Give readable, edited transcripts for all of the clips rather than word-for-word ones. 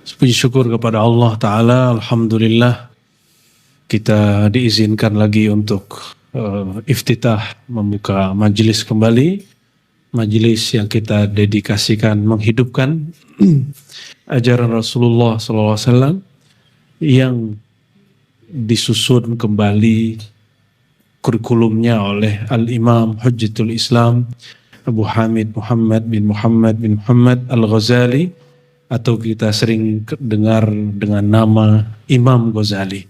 Puji syukur kepada Allah Ta'ala. Alhamdulillah kita diizinkan lagi untuk iftitah, membuka majelis kembali. Majelis yang kita dedikasikan menghidupkan ajaran Rasulullah SAW yang disusun kembali kurikulumnya oleh Al-Imam Hujjatul Islam Abu Hamid Muhammad bin Muhammad Al-Ghazali, atau kita sering dengar dengan nama Imam Ghazali.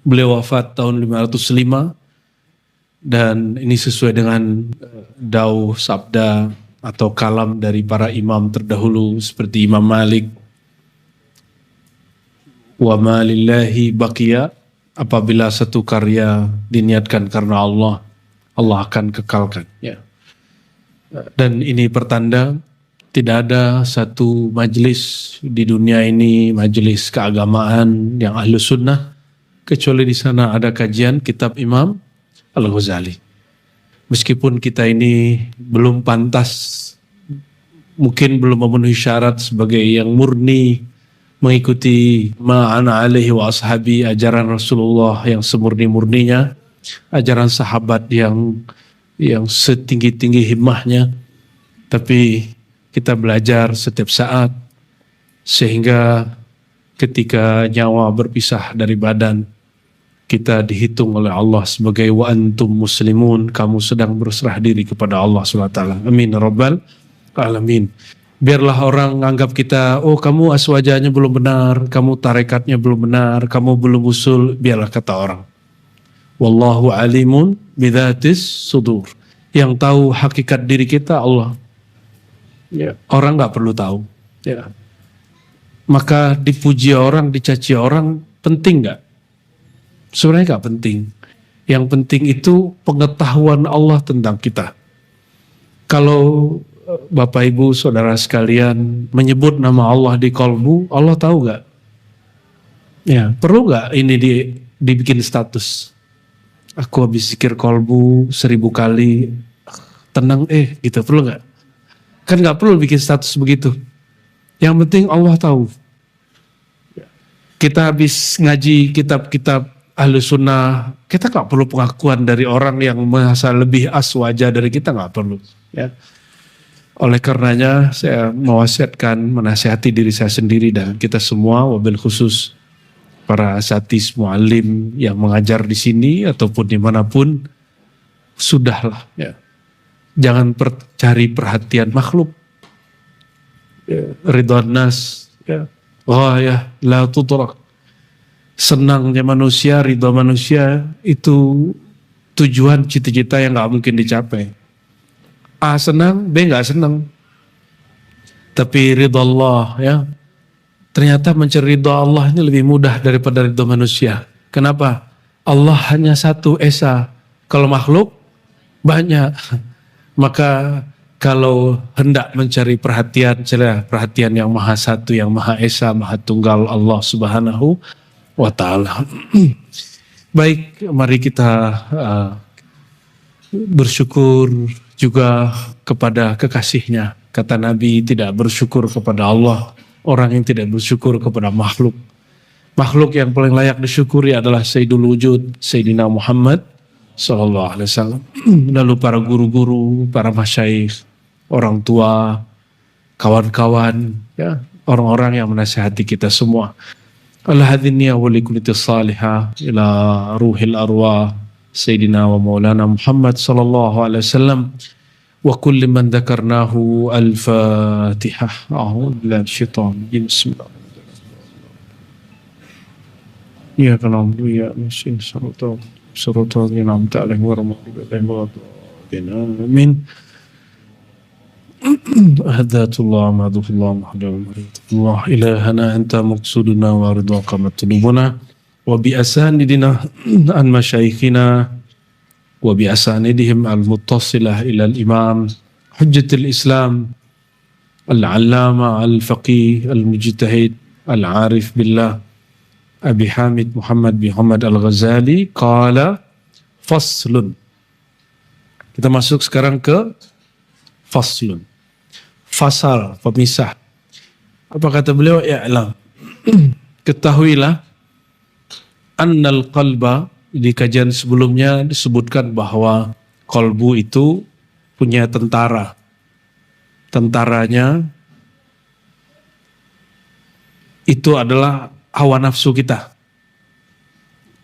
Beliau wafat tahun 505 dan ini sesuai dengan dauh sabda atau kalam dari para imam terdahulu seperti Imam Malik. Wa ma lillahi baqiya, apabila satu karya diniatkan karena Allah, Allah akan kekalkan. Ya. Dan ini pertanda tidak ada satu majelis di dunia ini, majelis keagamaan yang ahlu sunnah, kecuali di sana ada kajian kitab Imam Al-Ghazali. Meskipun kita ini belum pantas, mungkin belum memenuhi syarat sebagai yang murni mengikuti ma'ana alaihi wa ashabi, ajaran Rasulullah yang semurni-murninya, ajaran sahabat yang setinggi-tinggi himmahnya, tapi kita belajar setiap saat sehingga ketika nyawa berpisah dari badan, kita dihitung oleh Allah sebagai wa antum muslimun, kamu sedang berserah diri kepada Allah SWT. Amin rabbal alamin. Biarlah orang anggap kita, oh kamu aswajanya belum benar, kamu tarekatnya belum benar, kamu belum usul, biarlah kata orang. Wallahu alimun bidzatis sudur. Yang tahu hakikat diri kita Allah. Ya, orang nggak perlu tahu. Ya. Maka dipuji orang, dicaci orang, penting nggak? Sebenarnya nggak penting. Yang penting itu pengetahuan Allah tentang kita. Kalau Bapak Ibu Saudara sekalian menyebut nama Allah di kolbu, Allah tahu nggak? Ya, perlu nggak ini dibikin status? Aku habis zikir kolbu 1000 kali, tenang gitu, perlu nggak? Kan gak perlu bikin status begitu. Yang penting Allah tahu. Kita habis ngaji kitab-kitab ahlu sunnah, kita gak perlu pengakuan dari orang yang merasa lebih aswaja dari kita, gak perlu. Ya. Oleh karenanya saya mewasiatkan, menasihati diri saya sendiri dan kita semua, wabil khusus para asatidz muallim yang mengajar di sini ataupun dimanapun, sudahlah ya. Jangan cari perhatian makhluk. Ya, ridwan nas, ya. Oh ya, la tudrak. Senangnya manusia, ridha manusia itu tujuan cita-cita yang nggak mungkin dicapai. A senang, B nggak senang. Tapi ridha Allah, ya. Ternyata mencari ridha Allah ini lebih mudah daripada ridha manusia. Kenapa? Allah hanya satu esa. Kalau makhluk banyak. Maka kalau hendak mencari perhatian, perhatian yang maha satu, yang maha esa, maha tunggal Allah Subhanahu wa ta'ala. Baik, mari kita bersyukur juga kepada kekasihnya. Kata Nabi, tidak bersyukur kepada Allah orang yang tidak bersyukur kepada makhluk. Makhluk yang paling layak disyukuri adalah Sayyidul Wujud, Sayyidina Muhammad Sallallahu Alaihi Wasallam. Lalu para guru-guru, para masyayikh, orang tua, kawan-kawan, ya, orang-orang yang menasihati kita semua. Al-hadiniya wa likuliti salihah ila ruhil arwah Sayyidina wa maulana Muhammad Sallallahu Alaihi Wasallam wa kulli man dhakarnahu al-fatihah. A'udzu billahi minasyaitonir rajim. Bismillah. Ya kalam ya mesin saruto surutul yang ta'ala warahmatullahi wabarakatuh. Amin. Ahdatullah ma'adullah ma'adullah ilahana anta maqsuduna wa ridwaka matlubuna wa bi asanidina an masyayikhina wa bi asanidihim al-muttasilah ila al-imam hujjatul islam al-allama al-faqih al-mujtahid al-arif billah Abi Hamid Muhammad bin Muhammad Al-Ghazali qala faslun. Kita masuk sekarang ke faslun. Fasal, pemisah. Apa kata beliau? Ya'lam. Ketahuilah annal qalba, di kajian sebelumnya disebutkan bahwa kolbu itu punya tentara. Tentaranya itu adalah hawa nafsu kita.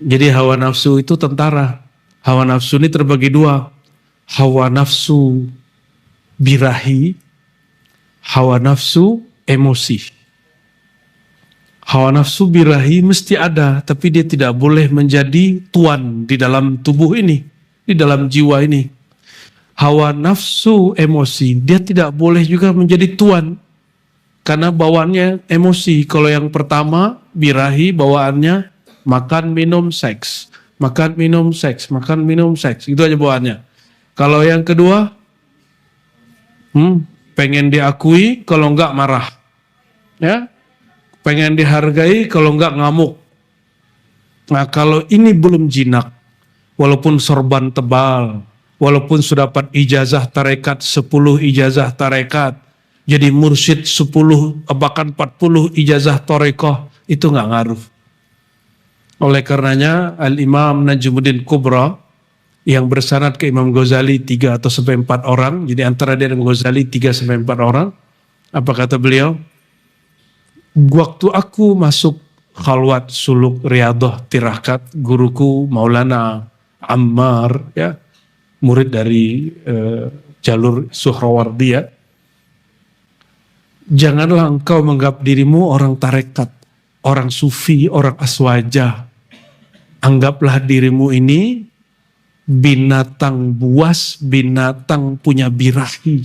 Jadi hawa nafsu itu tentara. Hawa nafsu ini terbagi dua. Hawa nafsu birahi, hawa nafsu emosi. Hawa nafsu birahi mesti ada, tapi dia tidak boleh menjadi tuan di dalam tubuh ini, di dalam jiwa ini. Hawa nafsu emosi, dia tidak boleh juga menjadi tuan, karena bawaannya emosi. Kalau yang pertama, birahi, bawaannya makan, minum, seks. Makan, minum, seks. Makan, minum, seks. Itu aja bawaannya. Kalau yang kedua, pengen diakui, kalau enggak marah. Ya, pengen dihargai, kalau enggak ngamuk. Nah, kalau ini belum jinak, walaupun sorban tebal, walaupun sudah dapat ijazah tarekat, 10 ijazah tarekat, jadi mursyid 10, bahkan 40 ijazah tarekoh, itu enggak ngaruh. Oleh karenanya, Al-Imam Najmuddin Kubra, yang bersanad ke Imam Ghazali 3 atau sampai 4 orang, jadi antara dia dan Ghazali 3 sampai 4 orang, apa kata beliau? Waktu aku masuk khalwat suluk riyadhah tirakat, guruku Maulana Ammar, ya, murid dari jalur Suhrawardi, ya. Janganlah engkau menganggap dirimu orang tarekat, orang sufi, orang aswaja. Anggaplah dirimu ini binatang buas, binatang punya birahi,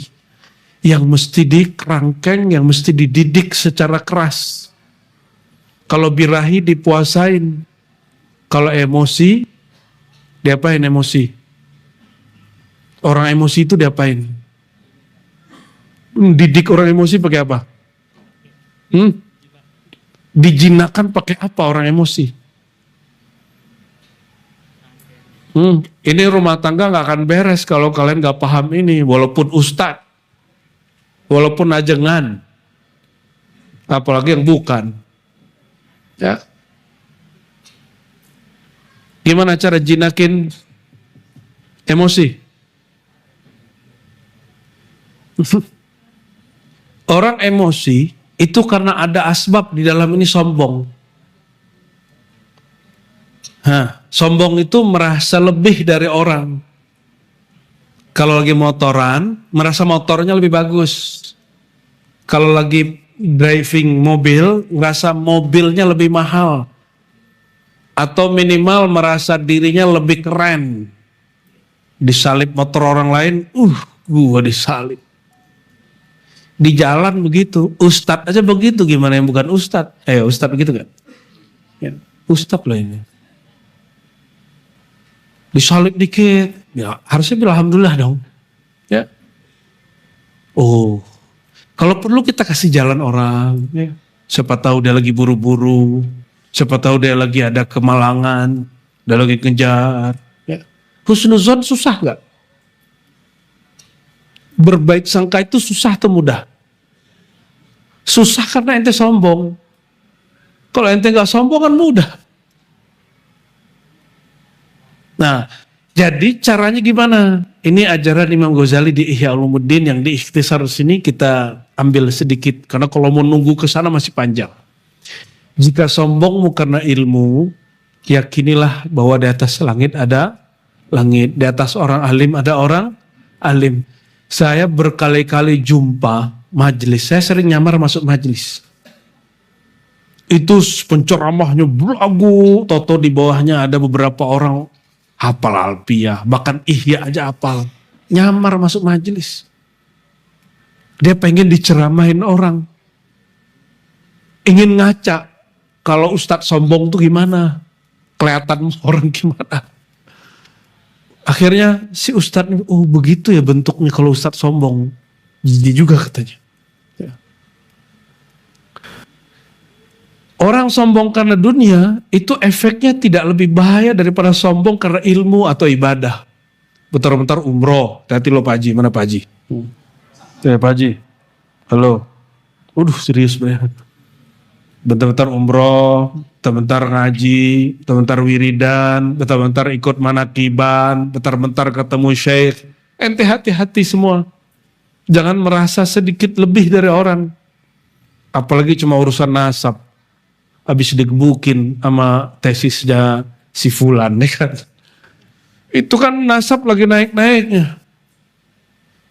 yang mesti dikerangkeng, yang mesti dididik secara keras. Kalau birahi dipuasain, kalau emosi, diapain emosi? Orang emosi itu diapain? Didik orang emosi pakai apa? Dijinakan pakai apa orang emosi? Ini rumah tangga gak akan beres kalau kalian gak paham ini. Walaupun ustadz, walaupun ajengan, apalagi yang bukan. Ya, gimana cara jinakin emosi? Orang emosi itu karena ada asbab di dalam ini sombong. Sombong itu merasa lebih dari orang. Kalau lagi motoran, merasa motornya lebih bagus. Kalau lagi driving mobil, merasa mobilnya lebih mahal. Atau minimal merasa dirinya lebih keren. Disalip motor orang lain, gua disalip. Di jalan begitu, ustadz aja begitu, gimana yang bukan ustadz? Ustadz begitu gak? Ya, ustadz loh ini. Disalip dikit, ya harusnya bilang alhamdulillah dong. Ya. Kalau perlu kita kasih jalan orang, ya. Siapa tahu dia lagi buru-buru, siapa tahu dia lagi ada kemalangan, dia lagi ngejar. Ya. Husnuzon susah nggak? Berbaik sangka itu susah atau mudah? Susah karena ente sombong. Kalau ente nggak sombong kan mudah. Nah, jadi caranya gimana? Ini ajaran Imam Ghazali di Ihya Ulumuddin yang di ikhtisar sini kita ambil sedikit. Karena kalau mau nunggu ke sana masih panjang. Jika sombongmu karena ilmu, yakinilah bahwa di atas langit ada langit. Di atas orang alim ada orang alim. Saya berkali-kali jumpa majelis. Saya sering nyamar masuk majelis. Itu penceramahnya belagu. Toto di bawahnya ada beberapa orang hafal Alpiyah, bahkan Ihya aja hafal. Nyamar masuk majelis. Dia pengen diceramahin orang. Ingin ngaca. Kalau ustadz sombong tuh gimana? Kelihatan orang gimana? Akhirnya si ustadz ini, begitu ya bentuknya kalau ustadz sombong. Jadi juga katanya. Ya. Orang sombong karena dunia, itu efeknya tidak lebih bahaya daripada sombong karena ilmu atau ibadah. Bentar-bentar umroh. Hati lo Pak Haji, mana Pak Haji? Ya Pak Haji, halo. Waduh serius bener. Bentar-bentar umroh, bentar-bentar ngaji, bentar-bentar wiridan, bentar-bentar ikut manakiban, bentar-bentar ketemu syekh. Ente hati-hati semua. Jangan merasa sedikit lebih dari orang. Apalagi cuma urusan nasab. Habis digebukin sama tesisnya si Fulan, ya kan? Itu kan nasab lagi naik-naiknya.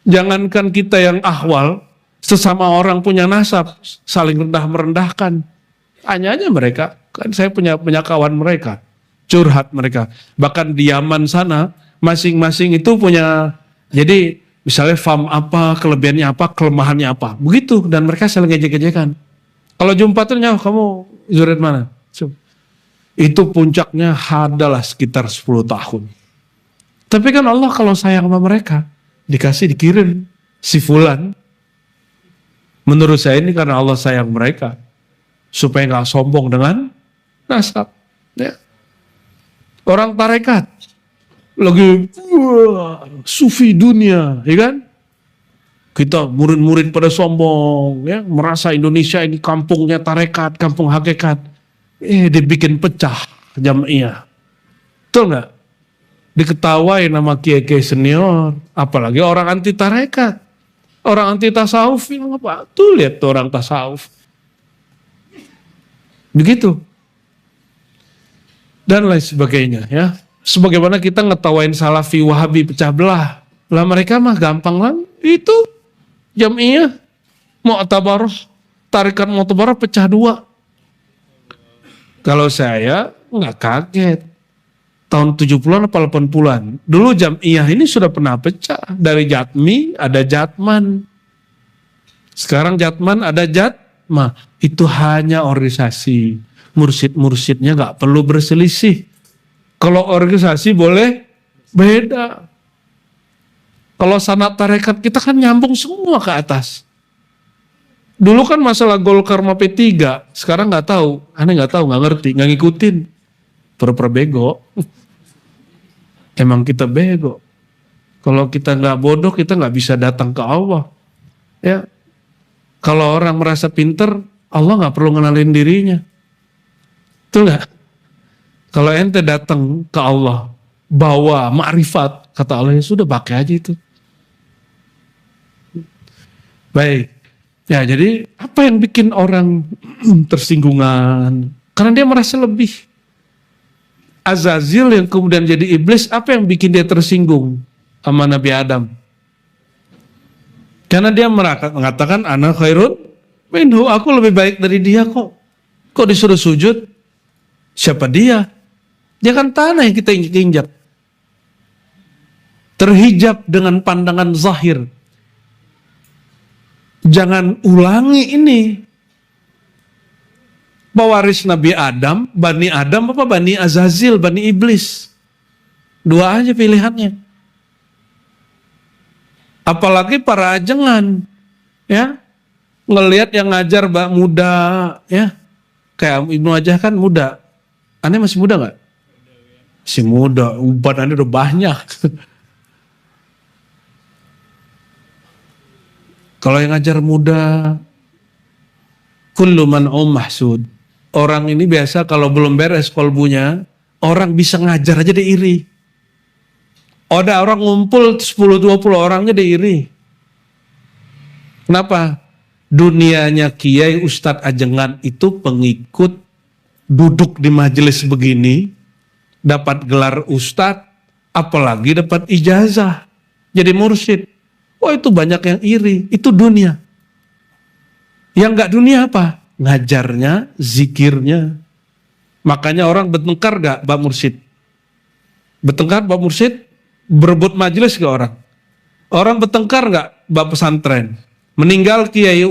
Jangankan kita yang ahwal, sesama orang punya nasab, saling rendah merendahkan. Tanya aja mereka, kan saya punya kawan mereka, curhat mereka. Bahkan di Yaman sana, masing-masing itu punya, jadi misalnya fam apa, kelebihannya apa, kelemahannya apa. Begitu, dan mereka saling ngejek-ngejekan. Kalau jumpa tuh, kamu zuret mana? Itu puncaknya adalah sekitar 10 tahun. Tapi kan Allah kalau sayang sama mereka, dikirim si Fulan. Menurut saya ini karena Allah sayang mereka. Supaya gak sombong dengan nasab. Ya. Orang tarekat. Lagi sufi dunia. Ya kan? Kita murid-murid pada sombong. Ya, merasa Indonesia ini kampungnya tarekat. Kampung hakikat. Dibikin pecah jamiah. Betul gak? Diketawain nama kiai-kiai senior. Apalagi orang anti tarekat. Orang anti tasawuf. Apa? Tuh lihat tuh orang tasawuf. Begitu. Dan lain sebagainya ya. Sebagaimana kita ngetawain salafi wahabi pecah belah. Lah mereka mah gampang lah. Itu jamiah mu'tabarah. Tarikat mu'tabarah pecah 2. Kalau saya nggak kaget. Tahun 70-an atau 80-an. Dulu jamiah ini sudah pernah pecah. Dari Jatmi ada Jatman. Sekarang Jatman ada Jatma. Itu hanya organisasi. Mursyid-mursyidnya gak perlu berselisih. Kalau organisasi boleh beda. Kalau sanad tarekat kita kan nyambung semua ke atas. Dulu kan masalah Golkar sama P3. Sekarang gak tahu. Aneh gak tahu, gak ngerti, gak ngikutin. Pura-pura bego. Emang kita bego. Kalau kita gak bodoh, kita gak bisa datang ke Allah. Ya. Kalau orang merasa pinter, Allah gak perlu ngenalin dirinya. Betul gak? Kalau ente datang ke Allah, bawa ma'rifat, kata Allah, ya sudah pakai aja itu. Baik. Ya jadi apa yang bikin orang tersinggungan? Karena dia merasa lebih. Azazil yang kemudian jadi iblis, apa yang bikin dia tersinggung sama Nabi Adam? Karena dia mengatakan ana khairun minhu, aku lebih baik dari dia kok. Kok disuruh sujud? Siapa dia? Dia kan tanah yang kita injak-injak. Terhijab dengan pandangan zahir. Jangan ulangi ini. Pewaris Nabi Adam, Bani Adam apa Bani Azazil, Bani Iblis. 2 aja pilihannya. Apalagi para ajengan, ya, ngelihat yang ngajar mbak muda, ya, kayak Ibnu Ajah kan muda. Aneh masih muda nggak? Masih muda, badannya udah banyak. Kalau yang ngajar muda, kullu man mahsud. Orang ini biasa kalau belum beres kolbunya, orang bisa ngajar aja dia iri. Ada orang ngumpul 10-20 orangnya dia iri. Kenapa? Dunianya kiai ustadz ajengan itu pengikut duduk di majelis begini, dapat gelar ustadz, apalagi dapat ijazah, jadi mursyid. Wah itu banyak yang iri, itu dunia. Yang gak dunia apa? Ngajarnya, zikirnya. Makanya orang bertengkar gak Pak Mursyid? Bertengkar Pak Mursyid, berebut majelis ke orang. Orang bertengkar gak Pak pesantren? Meninggal kiai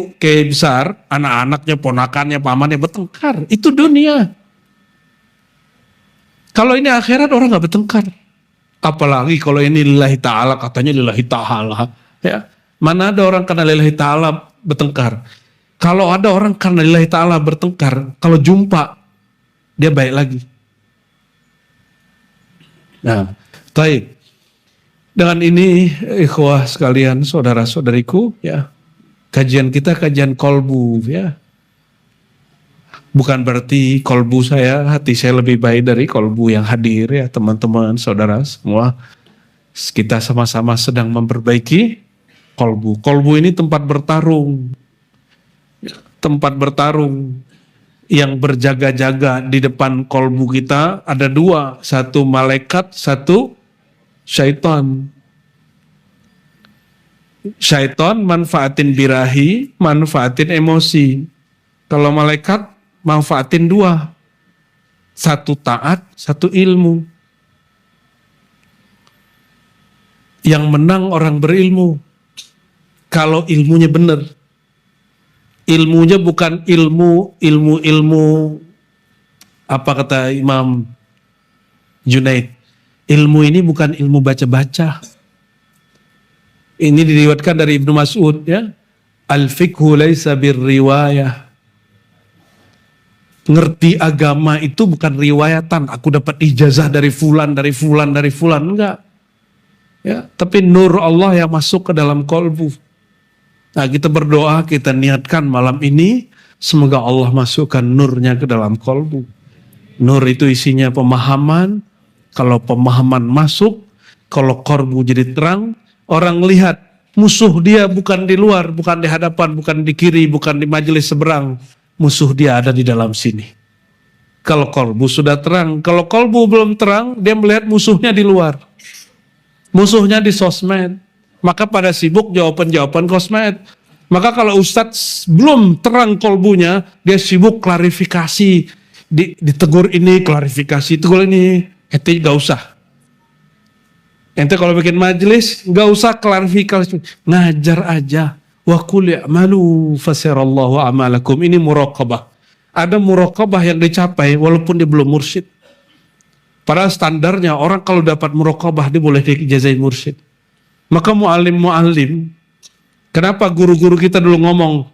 besar, anak-anaknya, ponakannya, pamannya bertengkar. Itu dunia. Kalau ini akhirat orang gak bertengkar. Apalagi kalau ini lillahi ta'ala, katanya lillahi ta'ala. Ya. Mana ada orang karena lillahi ta'ala bertengkar. Kalau ada orang karena lillahi ta'ala bertengkar, kalau jumpa, dia baik lagi. Nah, baik. Dengan ini, ikhwah sekalian, saudara-saudariku, ya, Kajian kita kajian kolbu ya. Bukan berarti kolbu saya, hati saya lebih baik dari kolbu yang hadir ya teman-teman, saudara semua. Kita sama-sama sedang memperbaiki kolbu. Kolbu ini tempat bertarung. Tempat bertarung. Yang berjaga-jaga di depan kolbu kita ada dua. Satu malaikat, satu syaitan. Syaitan manfaatin birahi, manfaatin emosi. Kalau malaikat manfaatin dua. Satu taat, satu ilmu. Yang menang orang berilmu. Kalau ilmunya benar. Ilmunya bukan ilmu apa kata Imam Junaid. Ilmu ini bukan ilmu baca-baca. Ini diriwayatkan dari Ibnu Mas'ud ya. Al-fiqhu laisa birriwayah. Ngerti agama itu bukan riwayatan. Aku dapat ijazah dari fulan, enggak. Ya, tapi nur Allah yang masuk ke dalam kolbu. Nah, kita berdoa, kita niatkan malam ini semoga Allah masukkan nurnya ke dalam kolbu. Nur itu isinya pemahaman. Kalau pemahaman masuk, kalau kolbu jadi terang, orang lihat musuh dia bukan di luar, bukan di hadapan, bukan di kiri, bukan di majelis seberang. Musuh dia ada di dalam sini. Kalau kolbu sudah terang, kalau kolbu belum terang, dia melihat musuhnya di luar. Musuhnya di sosmed. Maka pada sibuk jawaban-jawaban kosmed. Maka kalau ustadz belum terang kolbunya, dia sibuk klarifikasi. Ditegur ini, klarifikasi, tegur ini. Ente gak usah. Ente kalau bikin majelis, gak usah klarifikasi. Ngajar aja. Wa qul i'malu fasarallahu a'malakum. Ini muraqabah. Ada muraqabah yang dicapai walaupun dia belum mursyid. Padahal standarnya orang kalau dapat muraqabah dia boleh diijazai mursyid. Maka mu'alim, kenapa guru-guru kita dulu ngomong,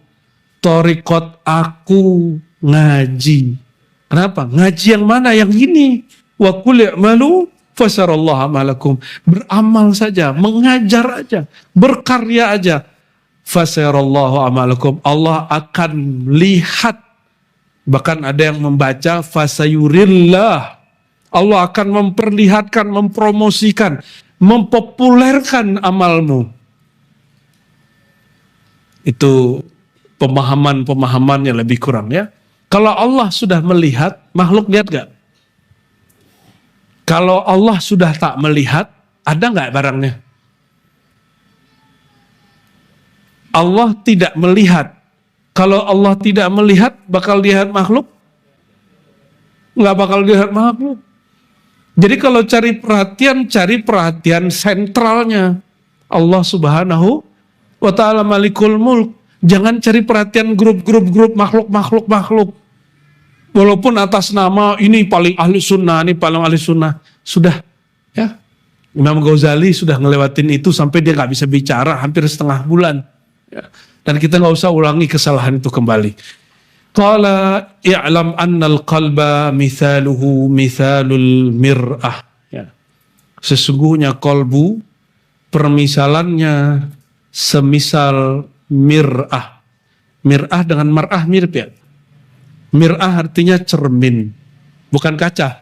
thariqat aku ngaji. Kenapa? Ngaji yang mana? Yang ini. Wa qul i'malu fasarallahu a'malakum. Beramal saja, mengajar aja, berkarya aja. Fasarallahu a'malakum. Allah akan lihat. Bahkan ada yang membaca fasayurillah. Allah akan memperlihatkan, mempromosikan, mempopulerkan amalmu. Itu pemahaman-pemahaman yang lebih kurang ya. Kalau Allah sudah melihat, makhluk lihat gak? Kalau Allah sudah tak melihat, ada gak barangnya? Allah tidak melihat. Kalau Allah tidak melihat, bakal lihat makhluk? Nggak bakal lihat makhluk. Jadi kalau cari perhatian sentralnya. Allah Subhanahu wa ta'ala malikul mulk. Jangan cari perhatian grup-grup makhluk. Walaupun atas nama ini paling ahli sunnah, ini paling ahli sunnah. Sudah ya. Imam Ghazali sudah ngelewatin itu sampai dia nggak bisa bicara hampir setengah bulan. Ya. Dan kita nggak usah ulangi kesalahan itu kembali. Qala i'lam annal qalba mithaluhu mithalul mir'ah. Ya. Sesungguhnya kolbu permisalannya semisal mir'ah. Mir'ah dengan mar'ah mirip ya. Mir'ah artinya cermin, bukan kaca.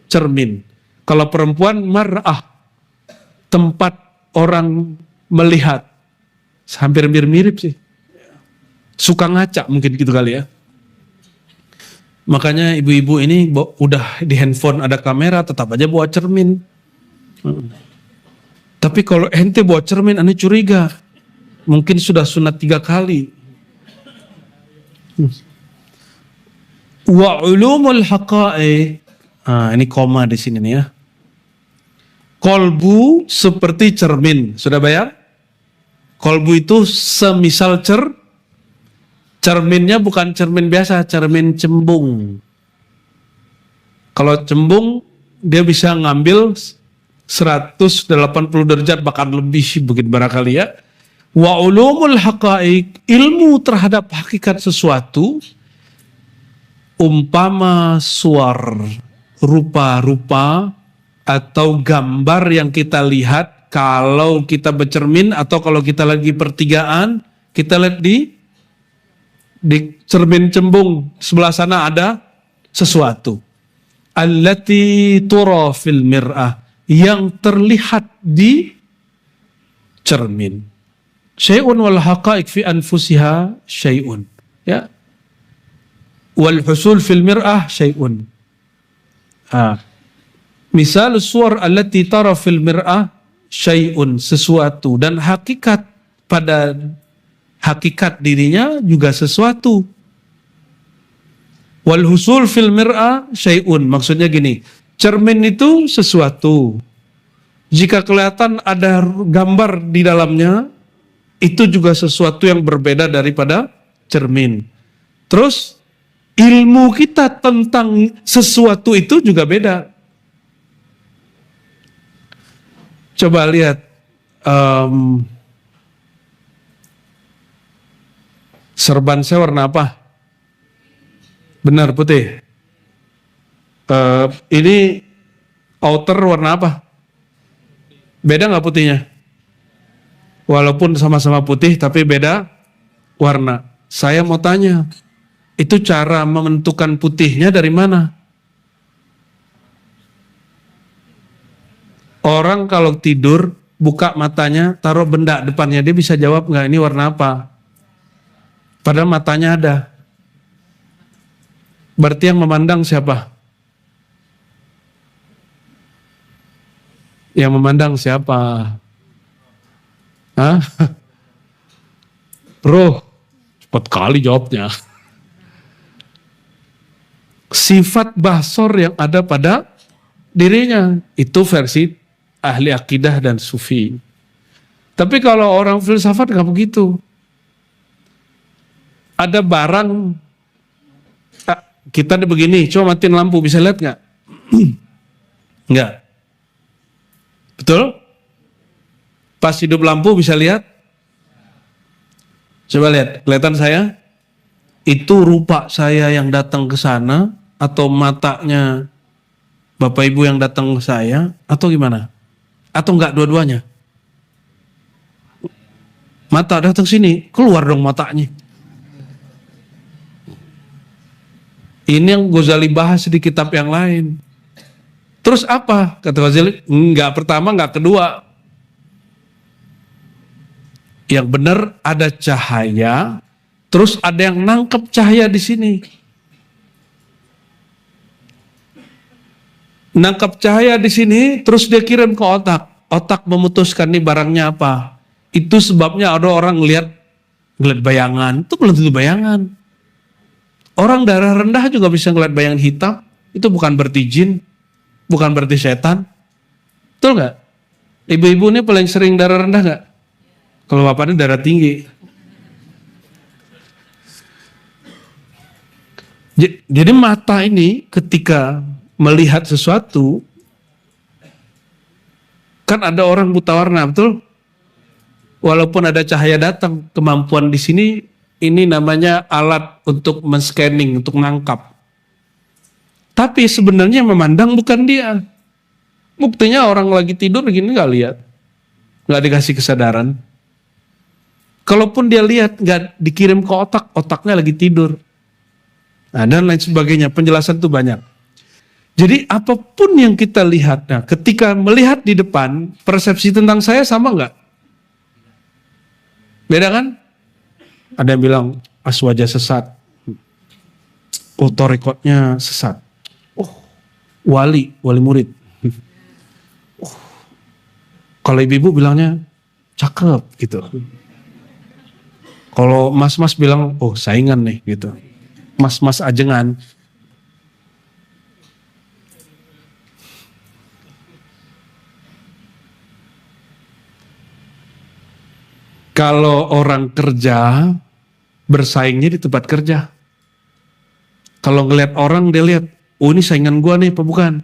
Cermin. Kalau perempuan mar'ah, tempat orang melihat. Hampir mirip sih. Suka ngaca mungkin gitu kali ya. Makanya ibu-ibu ini udah di handphone ada kamera tetap aja bawa cermin. Tapi kalau ente bawa cermin aneh curiga. Mungkin sudah sunat 3 kali. Wa ulumul haqa'iq. Ini koma di sini nih ya. Kolbu seperti cermin. Sudah bayar? Kolbu itu semisal cerminnya bukan cermin biasa, cermin cembung. Kalau cembung dia bisa ngambil 180 derajat bahkan lebih begitu barangkali ya. Wa ulumul haqa'iq, ilmu terhadap hakikat sesuatu, umpama suar, rupa-rupa atau gambar yang kita lihat kalau kita bercermin atau kalau kita lagi pertigaan, kita lihat di cermin cembung sebelah sana ada sesuatu. Allati tura fil mir'ah, yang terlihat di cermin. Syai'un wal haqa'iq fi anfusiha syai'un. Ya. Wal husul fil mir'ah syai'un. Misal suwar allati tara fil mir'ah syai'un, sesuatu, dan hakikat pada hakikat dirinya juga sesuatu. Wal husul fil mir'ah syai'un, maksudnya gini, cermin itu sesuatu. Jika kelihatan ada gambar di dalamnya, itu juga sesuatu yang berbeda daripada cermin. Terus ilmu kita tentang sesuatu itu juga beda. Coba lihat serban saya warna apa? Benar, putih. Ini outer warna apa? Beda nggak putihnya? Walaupun sama-sama putih tapi beda warna. Saya mau tanya, itu cara menentukan putihnya dari mana? Orang kalau tidur, buka matanya, taruh benda depannya, dia bisa jawab nggak ini warna apa? Padahal matanya ada. Berarti yang memandang siapa? Yang memandang siapa? Hah? Roh. Cepat kali jawabnya. Sifat basor yang ada pada dirinya. Itu versi ahli akidah dan sufi. Tapi kalau orang filsafat nggak begitu. Ada barang, kita begini, coba matiin lampu, bisa lihat nggak? Nggak. Betul? Pas hidup lampu bisa lihat? Coba lihat, kelihatan saya? Itu rupa saya yang datang ke sana, atau matanya Bapak Ibu yang datang ke saya, atau gimana? Atau enggak dua-duanya? Mata datang sini, keluar dong matanya. Ini yang Ghazali bahas di kitab yang lain. Terus apa? Kata Ghazali, enggak pertama, enggak kedua. Yang benar ada cahaya, terus ada yang nangkep cahaya di sini. Nangkep cahaya di sini, terus dia kirim ke otak. Otak memutuskan nih barangnya apa. Itu sebabnya ada orang ngelihat bayangan, itu belum tentu bayangan. Orang darah rendah juga bisa ngeliat bayangan hitam. Itu bukan berarti jin, bukan berarti setan. Betul nggak? Ibu-ibu ini paling sering darah rendah nggak? Kalau bapaknya darah tinggi. Jadi mata ini ketika melihat sesuatu, kan ada orang buta warna, betul? Walaupun ada cahaya datang, kemampuan di sini, ini namanya alat untuk men-scanning, untuk nangkap. Tapi sebenarnya memandang bukan dia. Buktinya orang lagi tidur gini nggak lihat, nggak dikasih kesadaran. Kalaupun dia lihat, nggak dikirim ke otak, otaknya lagi tidur. Nah, dan lain sebagainya. Penjelasan itu banyak. Jadi apapun yang kita lihat, nah, ketika melihat di depan, persepsi tentang saya sama nggak? Beda kan? Ada yang bilang, wajah sesat. Oh, torikotnya sesat. Oh, wali murid. Oh, kalau ibu-ibu bilangnya, cakep gitu. Kalau mas-mas bilang, oh saingan nih gitu. Mas-mas ajengan. Kalau orang kerja, bersaingnya di tempat kerja. Kalau ngelihat orang, dia lihat, oh ini saingan gua nih, apa bukan?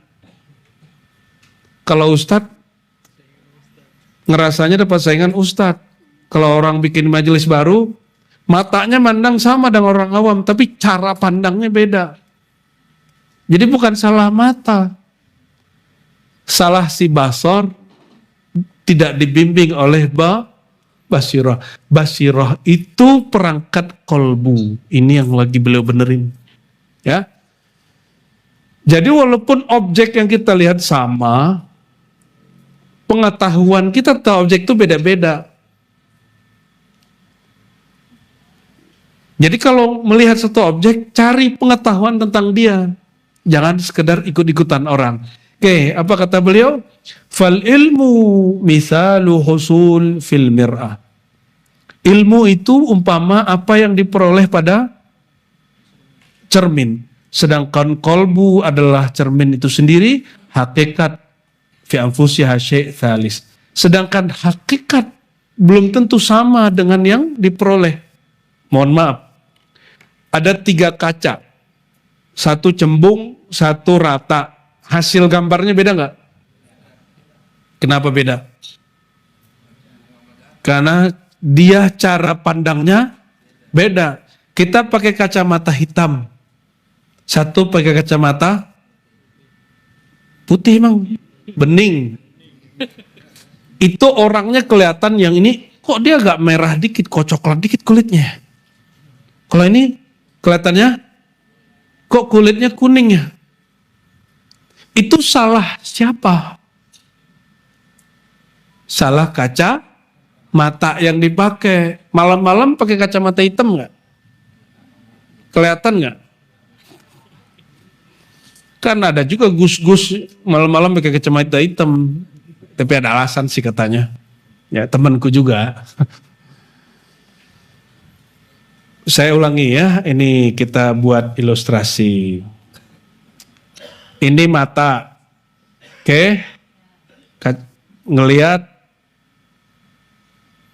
Kalau ustadz, ngerasanya dapat saingan ustadz. Kalau orang bikin majelis baru, matanya mandang sama dengan orang awam, tapi cara pandangnya beda. Jadi bukan salah mata. Salah si basor, tidak dibimbing oleh basirah. Basirah itu perangkat kolbu. Ini yang lagi beliau benerin. Ya. Jadi walaupun objek yang kita lihat sama, pengetahuan kita tahu objek itu beda-beda. Jadi kalau melihat satu objek, cari pengetahuan tentang dia. Jangan sekedar ikut-ikutan orang. Oke, apa kata beliau? Fal ilmu misalu husul fil mir'ah. Ilmu itu umpama apa yang diperoleh pada cermin. Sedangkan kolbu adalah cermin itu sendiri, hakikat fi anfusiha syai' tsalis. Sedangkan hakikat belum tentu sama dengan yang diperoleh. Mohon maaf. Ada 3 kaca. 1 cembung, 1 rata. Hasil gambarnya beda nggak? Kenapa beda? Karena dia cara pandangnya beda. Kita pakai kacamata hitam. 1 pakai kacamata putih emang. Bening. Itu orangnya kelihatan yang ini, kok dia agak merah dikit, kok coklat dikit kulitnya. Kalau ini kelihatannya kok kulitnya kuning ya? Itu salah siapa? Salah kaca mata yang dipakai. Malam-malam pakai kacamata hitam nggak? Kelihatan nggak? Kan ada juga gus-gus malam-malam pakai kacamata hitam. Tapi ada alasan sih katanya. Ya temanku juga. Saya ulangi ya, ini kita buat ilustrasi. Ini mata, oke? Ngelihat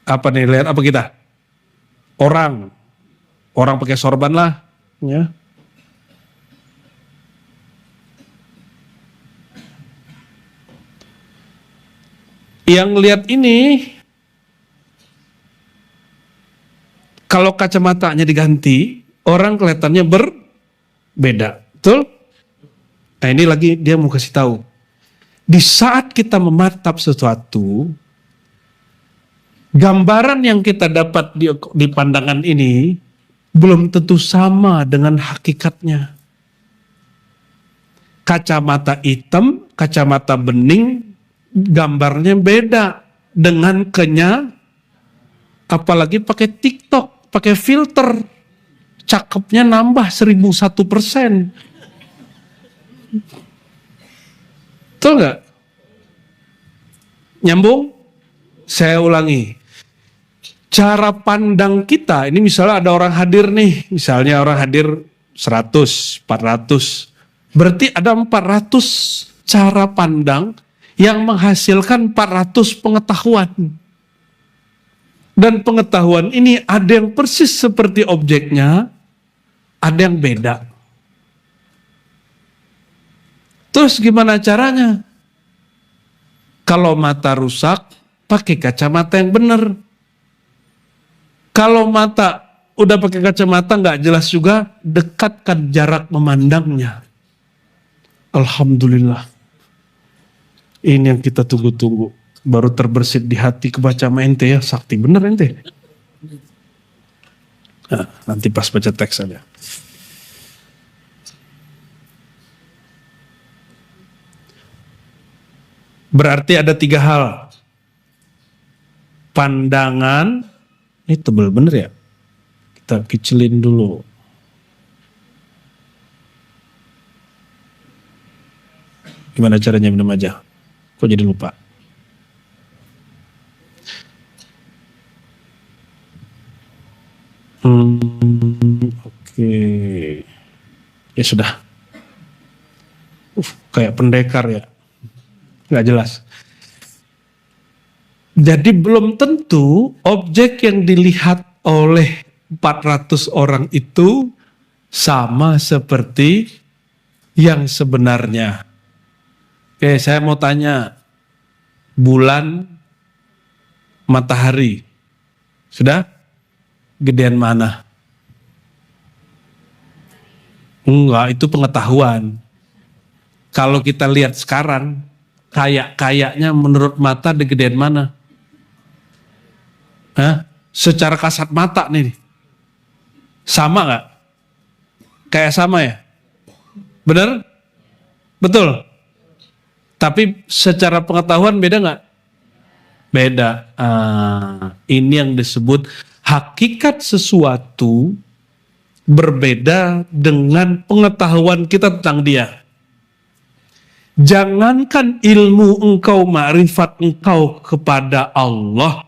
apa nih? Lihat apa kita? Orang pakai sorban lah, ya. Yang lihat ini, kalau kacamatanya diganti, orang kelihatannya berbeda. Betul? Nah ini lagi dia mau kasih tahu. Di saat kita mematap sesuatu, gambaran yang kita dapat di pandangan ini belum tentu sama dengan hakikatnya. Kacamata hitam, kacamata bening, gambarnya beda dengan apalagi pakai TikTok, pakai filter, cakepnya nambah 1001%. Betul nggak? Nyambung? Saya ulangi. Cara pandang kita, ini misalnya ada orang hadir nih, misalnya orang hadir 100, 400. Berarti ada 400 cara pandang yang menghasilkan 400 pengetahuan. Dan pengetahuan ini ada yang persis seperti objeknya, ada yang beda. Terus gimana caranya? Kalau mata rusak, pakai kacamata yang benar. Kalau mata udah pakai kacamata nggak jelas juga, dekatkan jarak memandangnya. Alhamdulillah. Ini yang kita tunggu-tunggu. Baru terbersit di hati kebaca sama ente ya, sakti bener ente. Nah, nanti pas baca teks aja. Berarti ada 3 hal. Pandangan, ini tebel bener ya. Kita kecilin dulu. Gimana caranya minum aja? Kok jadi lupa? Oke. Ya sudah. Kayak pendekar ya. Nggak jelas. Jadi belum tentu objek yang dilihat oleh 400 orang itu sama seperti yang sebenarnya. Oke, saya mau tanya. Bulan, matahari. Sudah? Gedean mana? Enggak, itu pengetahuan. Kalau kita lihat sekarang, Kayak-kayaknya menurut mata gedean mana? Hah? Secara kasat mata nih. Sama nggak? Kayak sama ya? Bener? Betul? Tapi secara pengetahuan beda nggak? Beda. Ini yang disebut hakikat sesuatu berbeda dengan pengetahuan kita tentang dia. Jangankan ilmu engkau, ma'rifat engkau kepada Allah,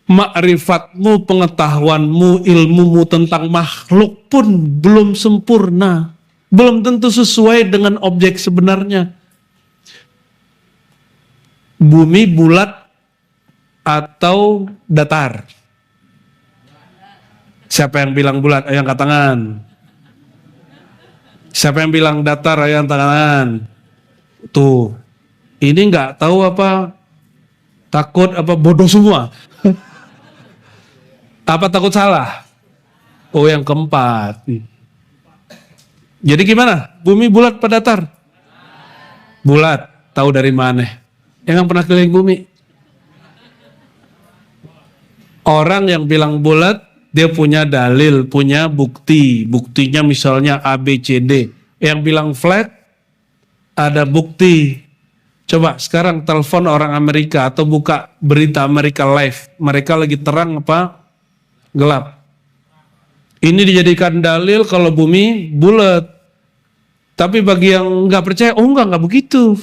ma'rifatmu, pengetahuanmu, ilmumu tentang makhluk pun belum sempurna. Belum tentu sesuai dengan objek sebenarnya. Bumi bulat atau datar? Siapa yang bilang bulat? Ayo angkat tangan. Siapa yang bilang datar? Ayo angkat tangan. Tuh, ini nggak tahu apa, takut apa, bodoh semua. Apa takut salah? Oh, yang keempat. Jadi gimana? Bumi bulat apa datar? Bulat. Tahu dari mana? Yang pernah keliling bumi? Orang yang bilang bulat, dia punya dalil, punya bukti. Buktinya misalnya A, B, C, D. Yang bilang flat, ada bukti. Coba sekarang telepon orang Amerika atau buka berita Amerika Live. Mereka lagi terang apa? Gelap. Ini dijadikan dalil kalau bumi bulat. Tapi bagi yang nggak percaya, oh nggak begitu.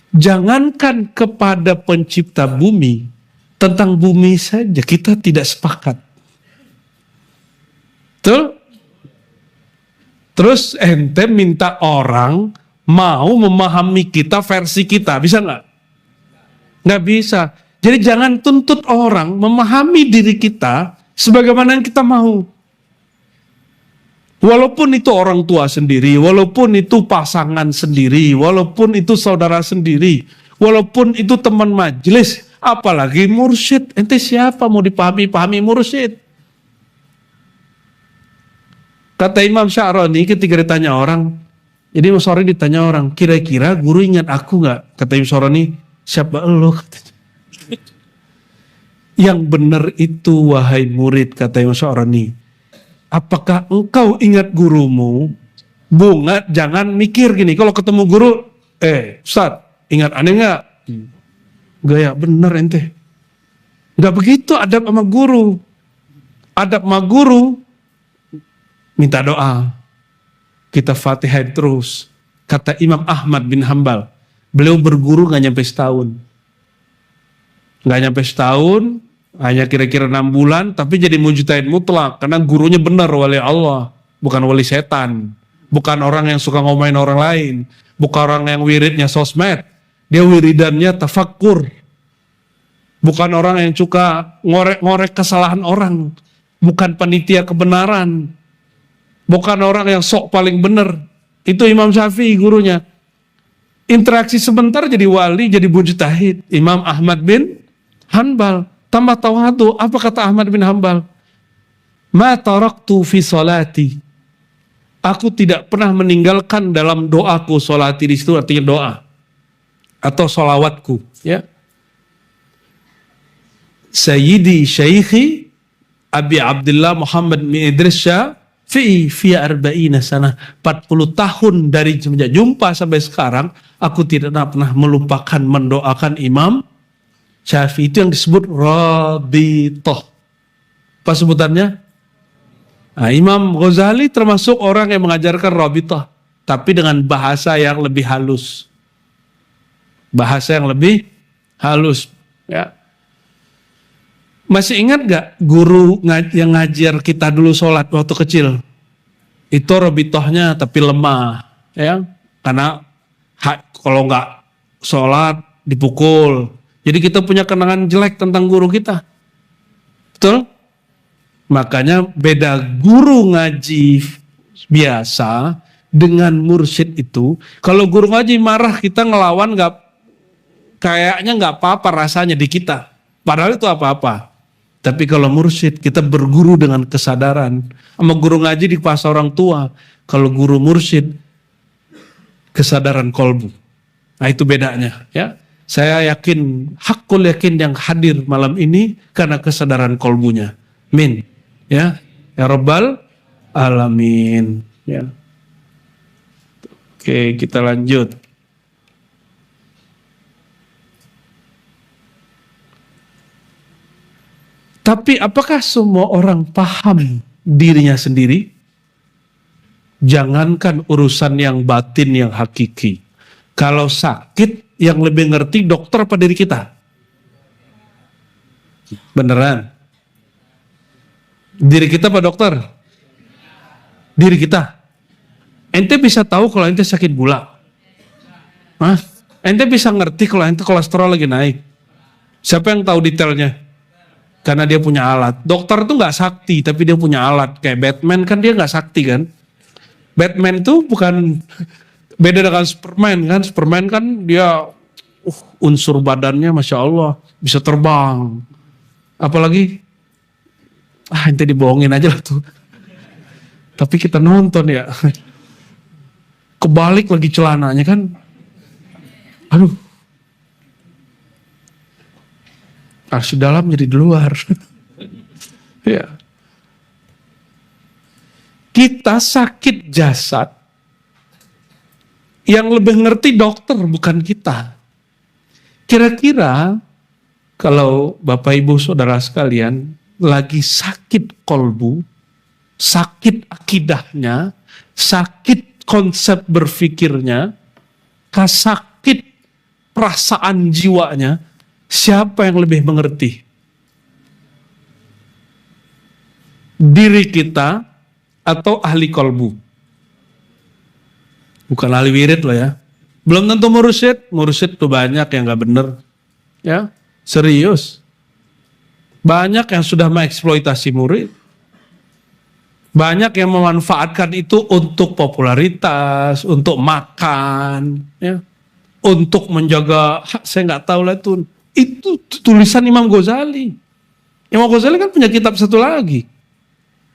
Jangankan kepada pencipta bumi, tentang bumi saja kita tidak sepakat. Betul? Terus ente minta orang mau memahami kita versi kita, bisa nggak? Nggak bisa. Jadi jangan tuntut orang memahami diri kita sebagaimana yang kita mau. Walaupun itu orang tua sendiri, walaupun itu pasangan sendiri, walaupun itu saudara sendiri, walaupun itu teman majelis, apalagi mursyid. Ente siapa mau dipahami mursyid? Kata Imam Sya'rani ketika ditanya orang, jadi Imam Sya'rani ditanya orang, kira-kira guru ingat aku nggak? Kata Imam Sya'rani, siapa elu? Yang benar itu wahai murid, kata Imam Sya'rani. Apakah engkau ingat gurumu? Bunga, jangan mikir gini. Kalau ketemu guru, Ustaz, ingat aneh nggak? Gaya bener ente. Nggak begitu adab sama guru. Adab sama guru, minta doa. Kita Fatihah terus. Kata Imam Ahmad bin Hambal, beliau berguru nggak nyampe setahun. Nggak nyampe setahun, hanya kira-kira 6 bulan, tapi jadi mujtahid mutlak. Karena gurunya benar, wali Allah. Bukan wali setan. Bukan orang yang suka ngomain orang lain. Bukan orang yang wiridnya sosmed. Dia wiridannya tafakkur. Bukan orang yang suka ngorek-ngorek kesalahan orang. Bukan panitia kebenaran. Bukan orang yang sok paling benar. Itu Imam Syafi'i gurunya. Interaksi sebentar jadi wali, jadi mujtahid. Imam Ahmad bin Hanbal. Tambah tawadu, apa kata Ahmad bin Hanbal? Ma taraktu fi salati. Aku tidak pernah meninggalkan dalam doaku. Salati di situ artinya doa atau solawatku. Ya. Sayyidi Syaikhi Abi Abdullah Muhammad bin Idris Syafi'i arba'ina sana. 40 tahun dari semenjak jumpa sampai sekarang, aku tidak pernah melupakan mendoakan Imam Syafi'i. Itu yang disebut Rabithah. Apa sebutannya? Nah, Imam Ghazali termasuk orang yang mengajarkan Rabithah, tapi dengan bahasa yang lebih halus. Bahasa yang lebih halus. Ya. Masih ingat gak guru yang ngajar kita dulu sholat waktu kecil? Itu Rabithahnya tapi lemah. Ya. Karena kalau nggak sholat dipukul. Jadi kita punya kenangan jelek tentang guru kita. Betul? Makanya beda guru ngaji biasa dengan mursyid itu. Kalau guru ngaji marah, kita ngelawan kayaknya nggak apa-apa rasanya di kita. Padahal itu apa-apa. Tapi kalau mursyid, kita berguru dengan kesadaran. Sama guru ngaji di pas orang tua. Kalau guru mursyid, kesadaran kolbu. Nah itu bedanya ya. Saya yakin, hakul yakin yang hadir malam ini karena kesadaran kolbunya. Min. Ya. Ya Rabbal Alamin. Ya. Oke, kita lanjut. Tapi apakah semua orang paham dirinya sendiri? Jangankan urusan yang batin, yang hakiki. Kalau sakit, yang lebih ngerti dokter apa diri kita? Beneran? Diri kita apa dokter? Diri kita. Ente bisa tahu kalau ente sakit gula? Hah? Ente bisa ngerti kalau ente kolesterol lagi naik? Siapa yang tahu detailnya? Karena dia punya alat. Dokter tuh nggak sakti, tapi dia punya alat. Kayak Batman kan dia nggak sakti kan? Batman itu bukan beda dengan Superman kan? Superman kan dia unsur badannya Masya Allah bisa terbang. Apalagi ente dibohongin aja lah tuh. Tapi kita nonton ya. Kebalik lagi celananya kan. Aduh. Arsy dalam jadi di luar. Ya. Kita sakit jasad, yang lebih ngerti dokter bukan kita. Kira-kira kalau Bapak Ibu Saudara sekalian lagi sakit kolbu, sakit akidahnya, sakit konsep berpikirnya, sakit perasaan jiwanya, siapa yang lebih mengerti? Diri kita atau ahli kolbu? Bukan ahli wirid loh ya. Belum tentu mursyid tuh banyak yang gak bener. Ya, serius. Banyak yang sudah mengeksploitasi murid. Banyak yang memanfaatkan itu untuk popularitas, untuk makan, ya, untuk menjaga, saya nggak tahu lah itu tulisan Imam Ghazali. Imam Ghazali kan punya kitab satu lagi,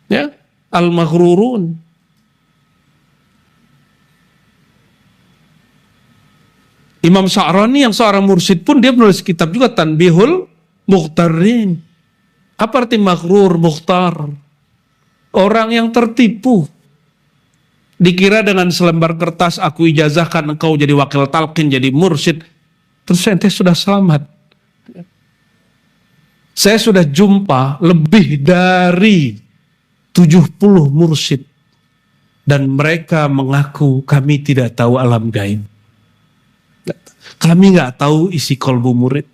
ya, Al-Maghrurun. Imam Sya'rani yang seorang mursyid pun dia menulis kitab juga Tanbihul Mukhtarin. Apa arti maghrur, mukhtar? Orang yang tertipu. Dikira dengan selembar kertas aku ijazahkan engkau jadi wakil talqin, jadi mursyid. Terus ente sudah selamat. Saya sudah jumpa lebih dari 70 mursyid. Dan mereka mengaku kami tidak tahu alam gaib. Kami nggak tahu isi kolbu murid.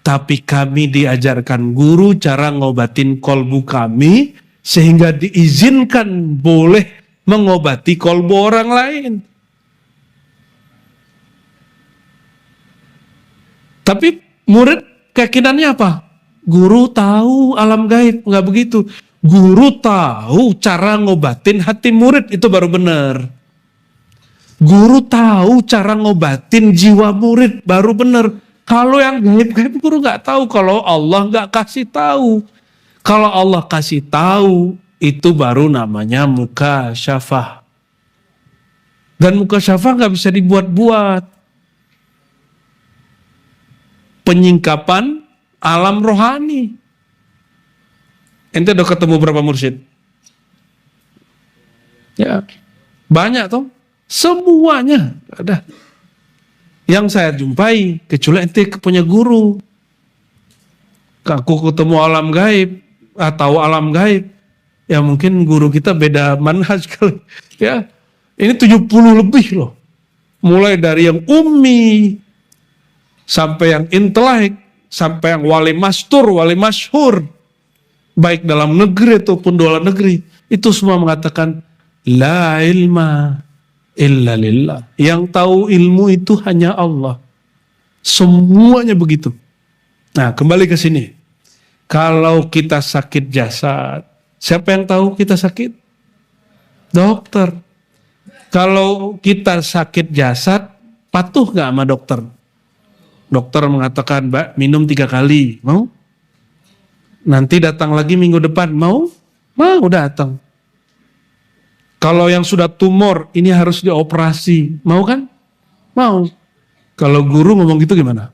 Tapi kami diajarkan guru cara ngobatin kolbu kami sehingga diizinkan boleh mengobati kolbu orang lain. Tapi murid keyakinannya apa? Guru tahu alam gaib, nggak begitu. Guru tahu cara ngobatin hati murid, itu baru benar. Guru tahu cara ngobatin jiwa murid, baru benar. Kalau yang gaib-gaib guru nggak tahu, kalau Allah nggak kasih tahu. Kalau Allah kasih tahu, itu baru namanya mukasyafah. Dan mukasyafah nggak bisa dibuat-buat. Penyingkapan alam rohani. Ente udah ketemu berapa mursyid? Ya, banyak toh. Semuanya ada. Yang saya jumpai, kecuali ente punya guru. Aku ketemu alam gaib, atau alam gaib. Ya mungkin guru kita beda manhaj kali. Ya, ini 70 lebih loh. Mulai dari yang ummi, sampai yang intelek, sampai yang wali mastur, wali masyhur. Baik dalam negeri ataupun luar negeri. Itu semua mengatakan, la ilma illa lillah. Yang tahu ilmu itu hanya Allah. Semuanya begitu. Nah, kembali ke sini. Kalau kita sakit jasad, siapa yang tahu kita sakit? Dokter. Kalau kita sakit jasad, patuh gak sama dokter? Dokter mengatakan, Mbak, minum 3 kali. Mau? Nanti datang lagi minggu depan. Mau? Mau datang. Kalau yang sudah tumor, ini harus dioperasi. Mau kan? Mau. Kalau guru ngomong gitu gimana?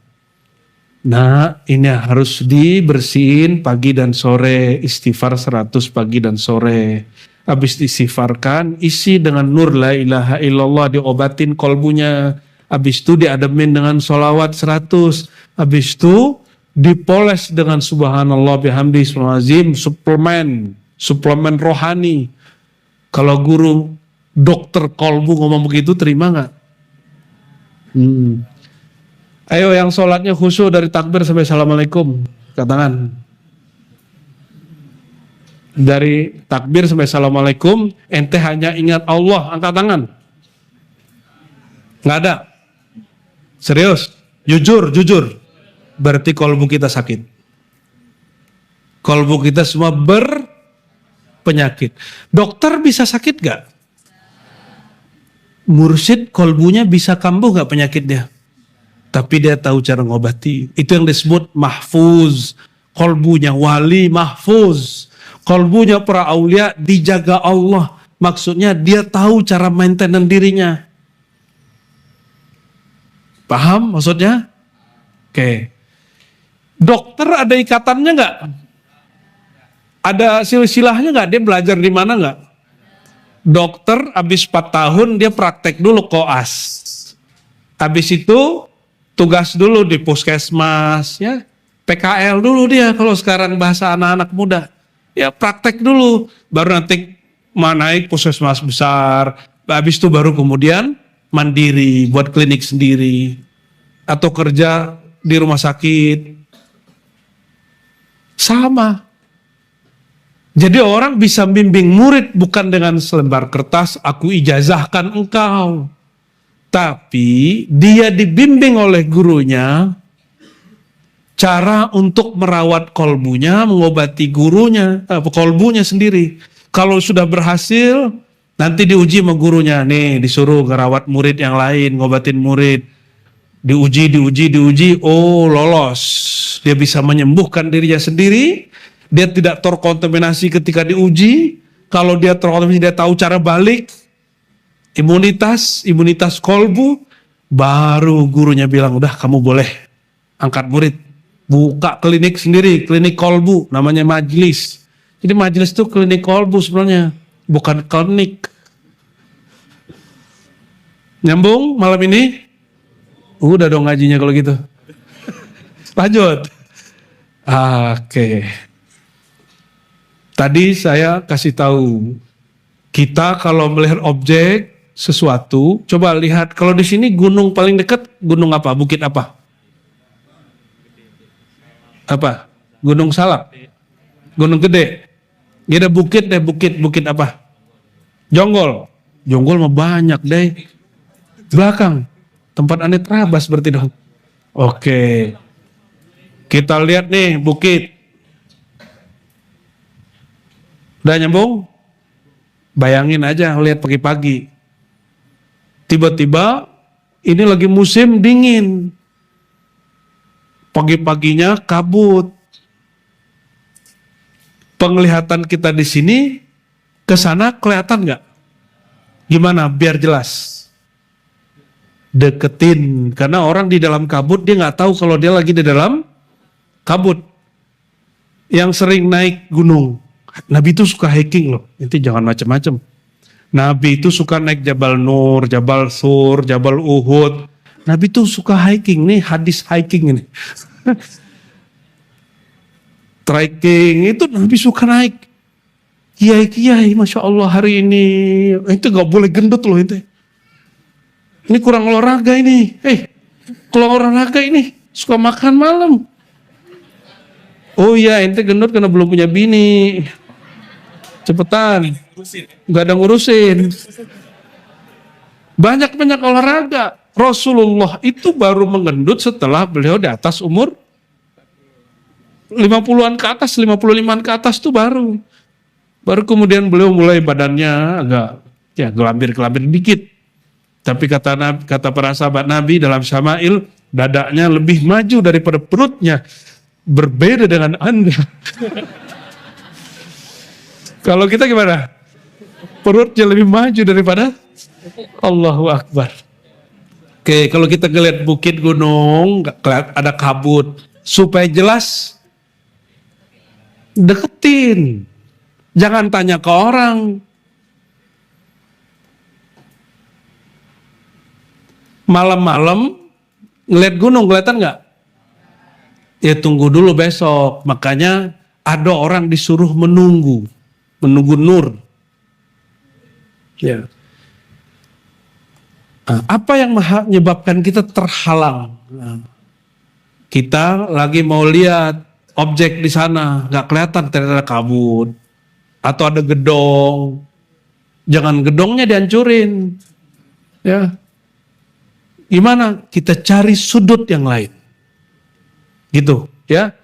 Nah, ini harus dibersihin pagi dan sore, istighfar 100 pagi dan sore. Habis diistighfarkan, isi dengan nur la ilaha illallah, diobatin kolbunya. Habis itu diademin dengan sholawat 100. Habis itu dipoles dengan subhanallah bihamdi subhanazim, suplemen rohani. Kalau guru dokter kolbu ngomong begitu, terima nggak? Ayo yang sholatnya khusyuk dari takbir sampai assalamualaikum, angkat tangan. Dari takbir sampai assalamualaikum, ente hanya ingat Allah, angkat tangan. Nggak ada. Serius, jujur. Berarti kolbu kita sakit. Kolbu kita semua berpenyakit. Dokter bisa sakit nggak? Mursyid kolbunya bisa kambuh nggak penyakitnya? Tapi dia tahu cara ngobati. Itu yang disebut mahfuz. Kolbunya wali mahfuz. Kolbunya para aulia dijaga Allah. Maksudnya dia tahu cara maintenance dirinya. Paham maksudnya? Oke. Dokter ada ikatannya nggak? Ada silsilahnya nggak? Dia belajar di mana nggak? Dokter habis 4 tahun dia praktek dulu koas. Habis itu tugas dulu di puskesmas, ya PKL dulu dia kalau sekarang bahasa anak-anak muda, ya praktek dulu, baru nanti naik puskesmas besar, habis itu baru kemudian mandiri, buat klinik sendiri, atau kerja di rumah sakit, sama. Jadi orang bisa bimbing murid bukan dengan selembar kertas, aku ijazahkan engkau. Tapi dia dibimbing oleh gurunya cara untuk merawat kolbunya, mengobati kolbunya sendiri. Kalau sudah berhasil, nanti diuji sama gurunya. Nih disuruh ngerawat murid yang lain, ngobatin murid. Diuji, oh lolos. Dia bisa menyembuhkan dirinya sendiri. Dia tidak terkontaminasi ketika diuji. Kalau dia terkontaminasi, dia tahu cara balik. Imunitas kolbu, baru gurunya bilang, udah kamu boleh angkat murid, buka klinik sendiri, klinik kolbu, namanya majelis. Jadi majelis itu klinik kolbu sebenarnya, bukan klinik. Nyambung malam ini? Udah dong ngajinya kalau gitu. Lanjut. Oke. Tadi saya kasih tahu, kita kalau melihat objek sesuatu, coba lihat kalau di sini gunung paling dekat gunung apa? Bukit apa? Apa? Gunung Salak. Gunung Gede. Ya ada bukit deh, bukit apa? Jonggol. Jonggol mah banyak deh. Belakang. Tempat Aneh Trabas berarti dong. Oke. Kita lihat nih bukit. Udah nyambung? Bayangin aja lihat pagi-pagi. Tiba-tiba ini lagi musim dingin. Pagi-paginya kabut. Penglihatan kita di sini ke sana kelihatan nggak? Gimana biar jelas? Deketin, karena orang di dalam kabut dia nggak tahu kalau dia lagi di dalam kabut. Yang sering naik gunung, Nabi itu suka hiking loh. Nanti jangan macam-macam. Nabi itu suka naik Jabal Nur, Jabal Sur, Jabal Uhud. Nabi itu suka hiking, nih hadis hiking ini. Trekking itu Nabi suka naik. Kiai, Masya Allah hari ini, itu gak boleh gendut loh itu. Ini kurang olahraga ini. Kalau olahraga ini, suka makan malam. Oh iya, ente gendut karena belum punya bini. Cepetan, gak ada ngurusin. Banyak-banyak olahraga. Rasulullah itu baru mengendut setelah beliau di atas umur 50-an ke atas, 55-an ke atas itu baru kemudian beliau mulai badannya agak ya gelambir-gelambir dikit. Tapi kata para sahabat Nabi dalam Syama'il, dadanya lebih maju daripada perutnya. Berbeda dengan Anda. Kalau kita gimana? Perutnya lebih maju daripada Allahu Akbar. Oke, kalau kita ngeliat bukit gunung, ada kabut, supaya jelas, deketin. Jangan tanya ke orang. Malam-malam ngeliat gunung, kelihatan nggak? Ya tunggu dulu besok. Makanya ada orang disuruh menunggu nur. Ya. Nah, apa yang menyebabkan kita terhalang? Nah, kita lagi mau lihat objek di sana, nggak kelihatan, ternyata kabut atau ada gedong. Jangan gedongnya dihancurin, ya. Gimana? Kita cari sudut yang lain, gitu, ya.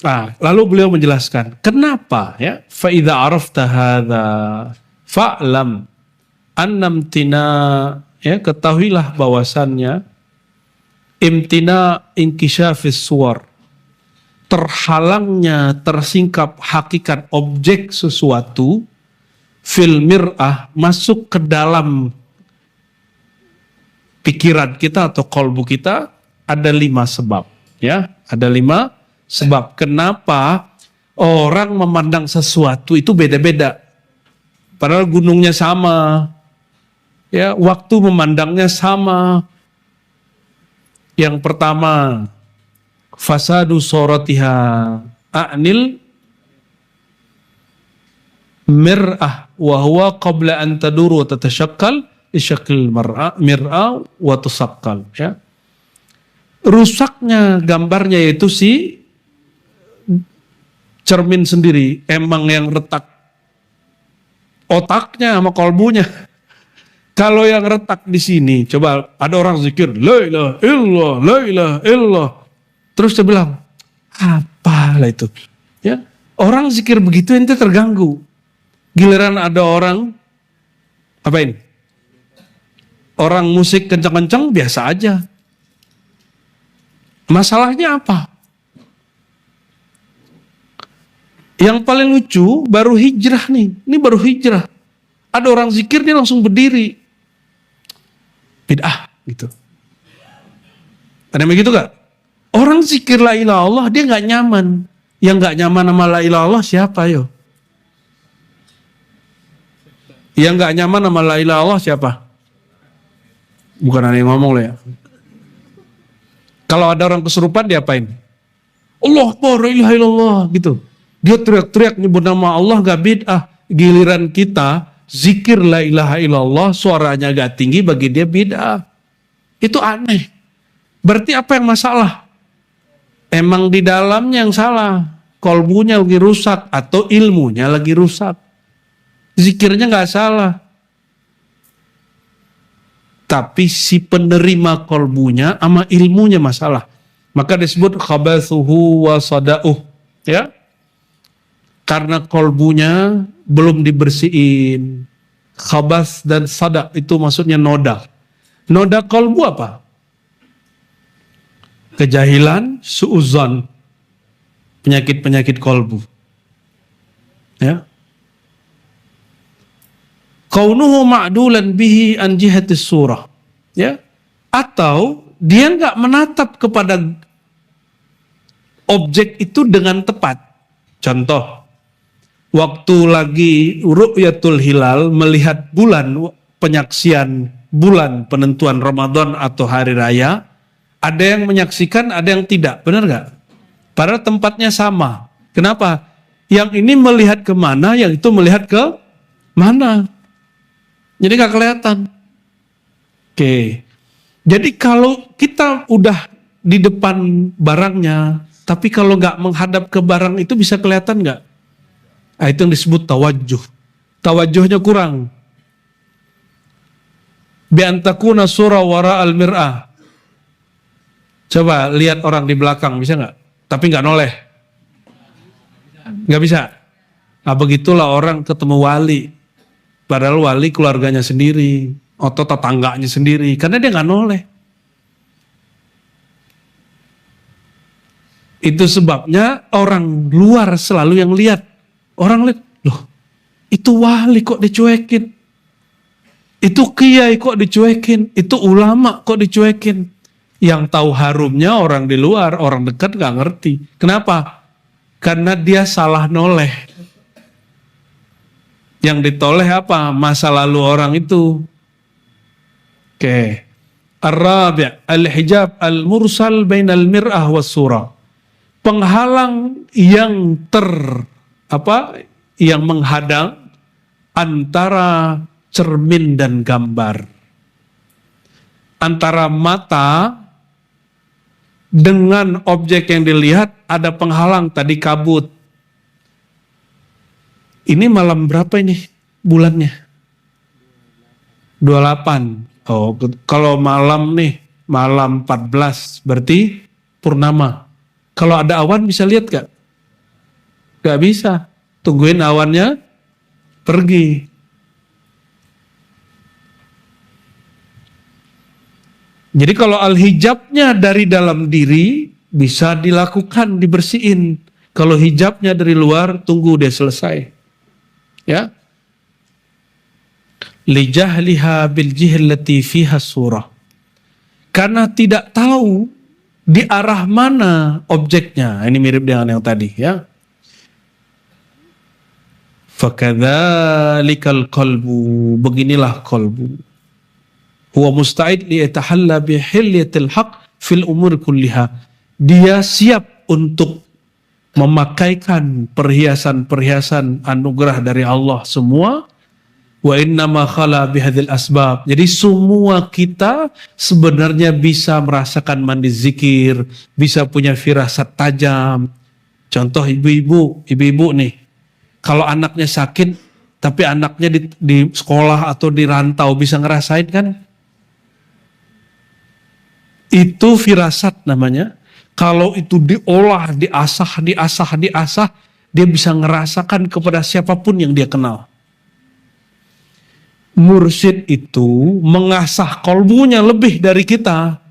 Nah, lalu beliau menjelaskan kenapa, ya? Fa idza arafta hadza fa'lam annamtina, ya, ketahuilah bahwasannya imtina inkisyafis suwar, terhalangnya tersingkap hakikat objek sesuatu, fil mir'ah, masuk ke dalam pikiran kita atau kolbu kita, ada 5 sebab, ya, ada 5 sebab kenapa orang memandang sesuatu itu beda-beda, padahal gunungnya sama, ya, waktu memandangnya sama. Yang pertama, fasadu soratiha a'nil mir'ah wa huwa qabla an taduru wa tatashakkal isyakil mir'ah wa tusakkal, ya. Rusaknya gambarnya yaitu si cermin sendiri, emang yang retak otaknya sama kolbunya. Kalau yang retak di sini, coba ada orang zikir la ilaha illallah, la ilaha illallah, terus dia bilang apalah itu, ya. Orang zikir begitu ente terganggu. Giliran ada orang apain? Orang musik kencang-kencang biasa aja. Masalahnya apa? Yang paling lucu baru hijrah nih. Ini baru hijrah. Ada orang zikir dia langsung berdiri. Bid'ah gitu. Ada yang begitu gak? Orang zikir la ilaha Allah dia gak nyaman. Yang gak nyaman sama la ilaha Allah siapa yo? Yang gak nyaman sama la ilaha Allah siapa? Bukan ada yang ngomong loh ya. Kalau ada orang kesurupan diapain? Allah Akbar, la ilaha illallah gitu. Dia teriak-teriak nyebut nama Allah gak bid'ah. Giliran kita zikir la ilaha illallah suaranya agak tinggi, bagi dia bid'ah. Itu aneh. Berarti apa yang masalah? Emang di dalamnya yang salah. Kolbunya lagi rusak atau ilmunya lagi rusak. Zikirnya gak salah. Tapi si penerima kolbunya sama ilmunya masalah. Maka disebut khabathuhu wa sada'uh, ya. Karena kolbunya belum dibersihin. Khabas dan sada itu maksudnya noda. Noda kolbu apa? Kejahilan, su'uzan, penyakit-penyakit kolbu. Ya. Kaunuhu ma'dulan bihi an jihatis surah. Ya. Atau dia nggak menatap kepada objek itu dengan tepat. Contoh, waktu lagi ru'yatul hilal, melihat bulan, penyaksian bulan, penentuan Ramadan atau hari raya, ada yang menyaksikan, ada yang tidak, benar nggak? Padahal tempatnya sama. Kenapa? Yang ini melihat kemana, yang itu melihat ke mana? Jadi nggak kelihatan. Oke. Jadi kalau kita udah di depan barangnya, tapi kalau nggak menghadap ke barang itu bisa kelihatan nggak? Nah, itu yang disebut tawajjuh. Tawajjuhnya kurang. Bi'antakuna surah wara al-mir'ah. Coba lihat orang di belakang, bisa nggak? Tapi nggak noleh. Nggak bisa. Nah, begitulah orang ketemu wali. Padahal wali keluarganya sendiri, atau tetangganya sendiri, karena dia nggak noleh. Itu sebabnya orang luar selalu yang lihat. Orang lihat, loh Itu wali kok dicuekin. Itu kiai kok dicuekin. Itu ulama kok dicuekin. Yang tahu harumnya orang di luar, orang dekat gak ngerti. Kenapa? Karena dia salah noleh. Yang ditoleh apa? Masa lalu orang itu. Oke. Ar-rabi' al-hijab al-mursal bainal mir'ah was surah. Penghalang yang yang menghadang antara cermin dan gambar. Antara mata dengan objek yang dilihat ada penghalang, tadi kabut. Ini malam berapa ini bulannya? 28. Oh, kalau malam nih, malam 14 berarti purnama. Kalau ada awan bisa lihat gak? Gak bisa. Tungguin awannya pergi. Jadi kalau al-hijabnya dari dalam diri bisa dilakukan, dibersihin. Kalau hijabnya dari luar, tunggu dia selesai. Ya. Lijahliha bil jihllati fiha surah. Karena tidak tahu di arah mana objeknya. Ini mirip dengan yang tadi, ya. Fakadzalikal qalbu, beginilah qalbu. Huwa musta'id li yatahalla bi hilyatil haq fil umur kulliha. Dia siap untuk memakaikan perhiasan-perhiasan anugerah dari Allah semua. Wa innama khala bihadzal asbab. Jadi semua kita sebenarnya bisa merasakan mandi zikir, bisa punya firasat tajam. Contoh ibu-ibu nih. Kalau anaknya sakit, tapi anaknya di sekolah atau di rantau bisa ngerasain kan? Itu firasat namanya. Kalau itu diolah, diasah, dia bisa ngerasakan kepada siapapun yang dia kenal. Mursyid itu mengasah kolbunya lebih dari kita.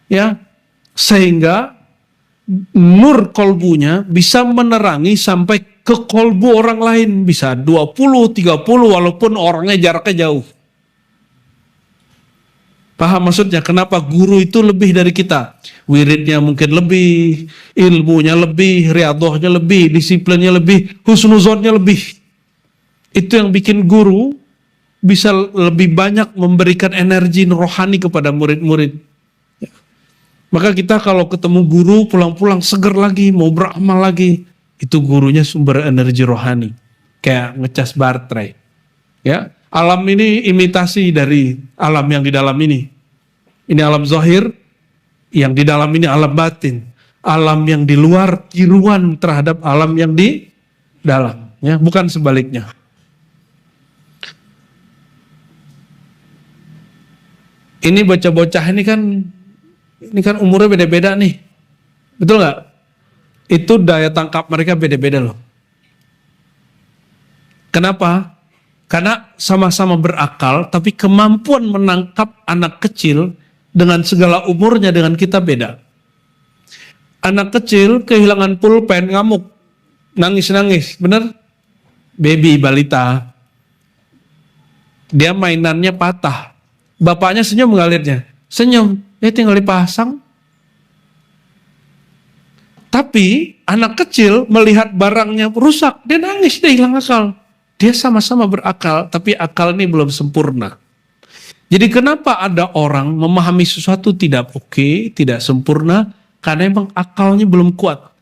Ya. Sehingga nur kolbunya bisa menerangi sampai ke kolbu orang lain. Bisa 20, 30 walaupun orangnya jaraknya jauh. Paham maksudnya? Kenapa guru itu lebih dari kita? Wiridnya mungkin lebih, ilmunya lebih, riyadhahnya lebih, disiplinnya lebih, husnuzonnya lebih. Itu yang bikin guru bisa lebih banyak memberikan energi rohani kepada murid-murid. Ya. Maka kita kalau ketemu guru pulang-pulang seger lagi, mau beramal lagi, itu gurunya sumber energi rohani. Kayak ngecas baterai. Ya. Alam ini imitasi dari alam yang di dalam ini. Ini alam zahir, yang di dalam ini alam batin. Alam yang di luar tiruan terhadap alam yang di dalam. Ya, bukan sebaliknya. Ini bocah-bocah ini kan umurnya beda-beda nih. Betul nggak? Itu daya tangkap mereka beda-beda loh. Kenapa? Karena sama-sama berakal, tapi kemampuan menangkap anak kecil dengan segala umurnya dengan kita beda. Anak kecil kehilangan pulpen, ngamuk, nangis-nangis, bener? Baby, balita. Dia mainannya patah. Bapaknya senyum nggak liatnya? Senyum, dia tinggal dipasang. Tapi anak kecil melihat barangnya rusak, dia nangis, dia hilang akal. Dia sama-sama berakal, tapi akal ini belum sempurna. Jadi kenapa ada orang memahami sesuatu tidak oke, tidak sempurna? Karena emang akalnya belum kuat.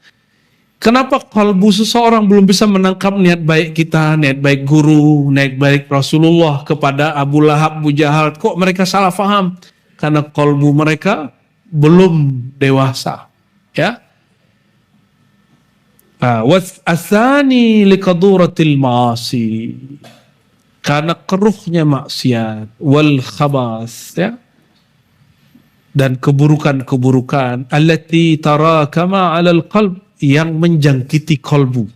Kenapa kalbu seseorang belum bisa menangkap niat baik kita, niat baik guru, niat baik Rasulullah kepada Abu Lahab, Abu Jahal? Kok mereka salah faham? Karena kalbu mereka belum dewasa. Ya. Was'asani liqaduratil ma'asi. Karena keruhnya maksiat, wal khabas, ya. Dan keburukan-keburukan allati tarakama 'alal qalb, yang menjangkiti kolbu.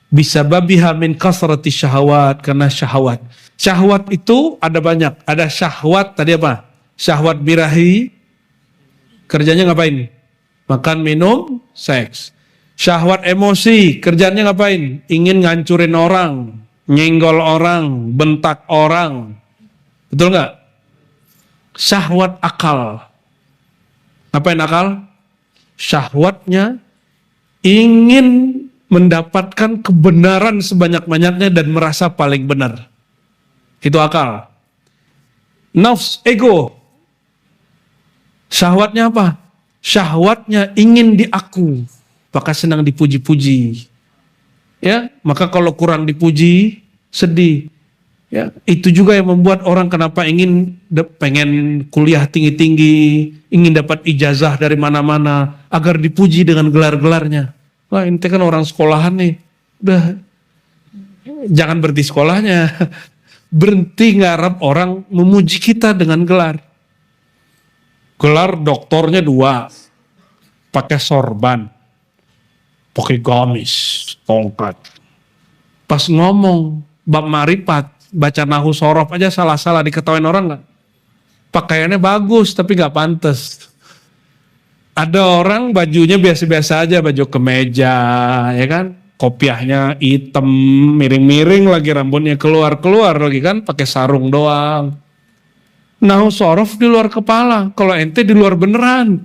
Bisababiha min kasrati syahwat, karena syahwat. Syahwat itu ada banyak. Ada syahwat tadi apa? Syahwat birahi, kerjanya ngapain? Makan, minum, seks. Syahwat emosi, kerjanya ngapain? Ingin ngancurin orang. nyenggol orang, bentak orang. Betul nggak? Syahwat akal. Apa yang akal? Syahwatnya ingin mendapatkan kebenaran sebanyak-banyaknya dan merasa paling benar. Itu akal. Nafs, ego. Syahwatnya apa? Syahwatnya ingin diaku, maka senang dipuji-puji. Ya, maka kalau kurang dipuji, sedih. Ya, itu juga yang membuat orang kenapa pengen kuliah tinggi-tinggi, ingin dapat ijazah dari mana-mana agar dipuji dengan gelar-gelarnya. Wah, ini kan orang sekolahan nih. Udah jangan berhenti sekolahnya. Berhenti ngarap orang memuji kita dengan gelar. Gelar doktornya 2. Pakai sorban. Pakai gamis, tongkat. Pas ngomong bab marifat, baca nahu sorof aja salah-salah, diketawain orang nggak? Pakaiannya bagus tapi nggak pantas. Ada orang bajunya biasa-biasa aja, baju kemeja, ya kan? Kopiahnya hitam, miring-miring lagi, rambutnya keluar-keluar lagi kan, pakai sarung doang. Nahu sorof di luar kepala, kalau ente di luar beneran.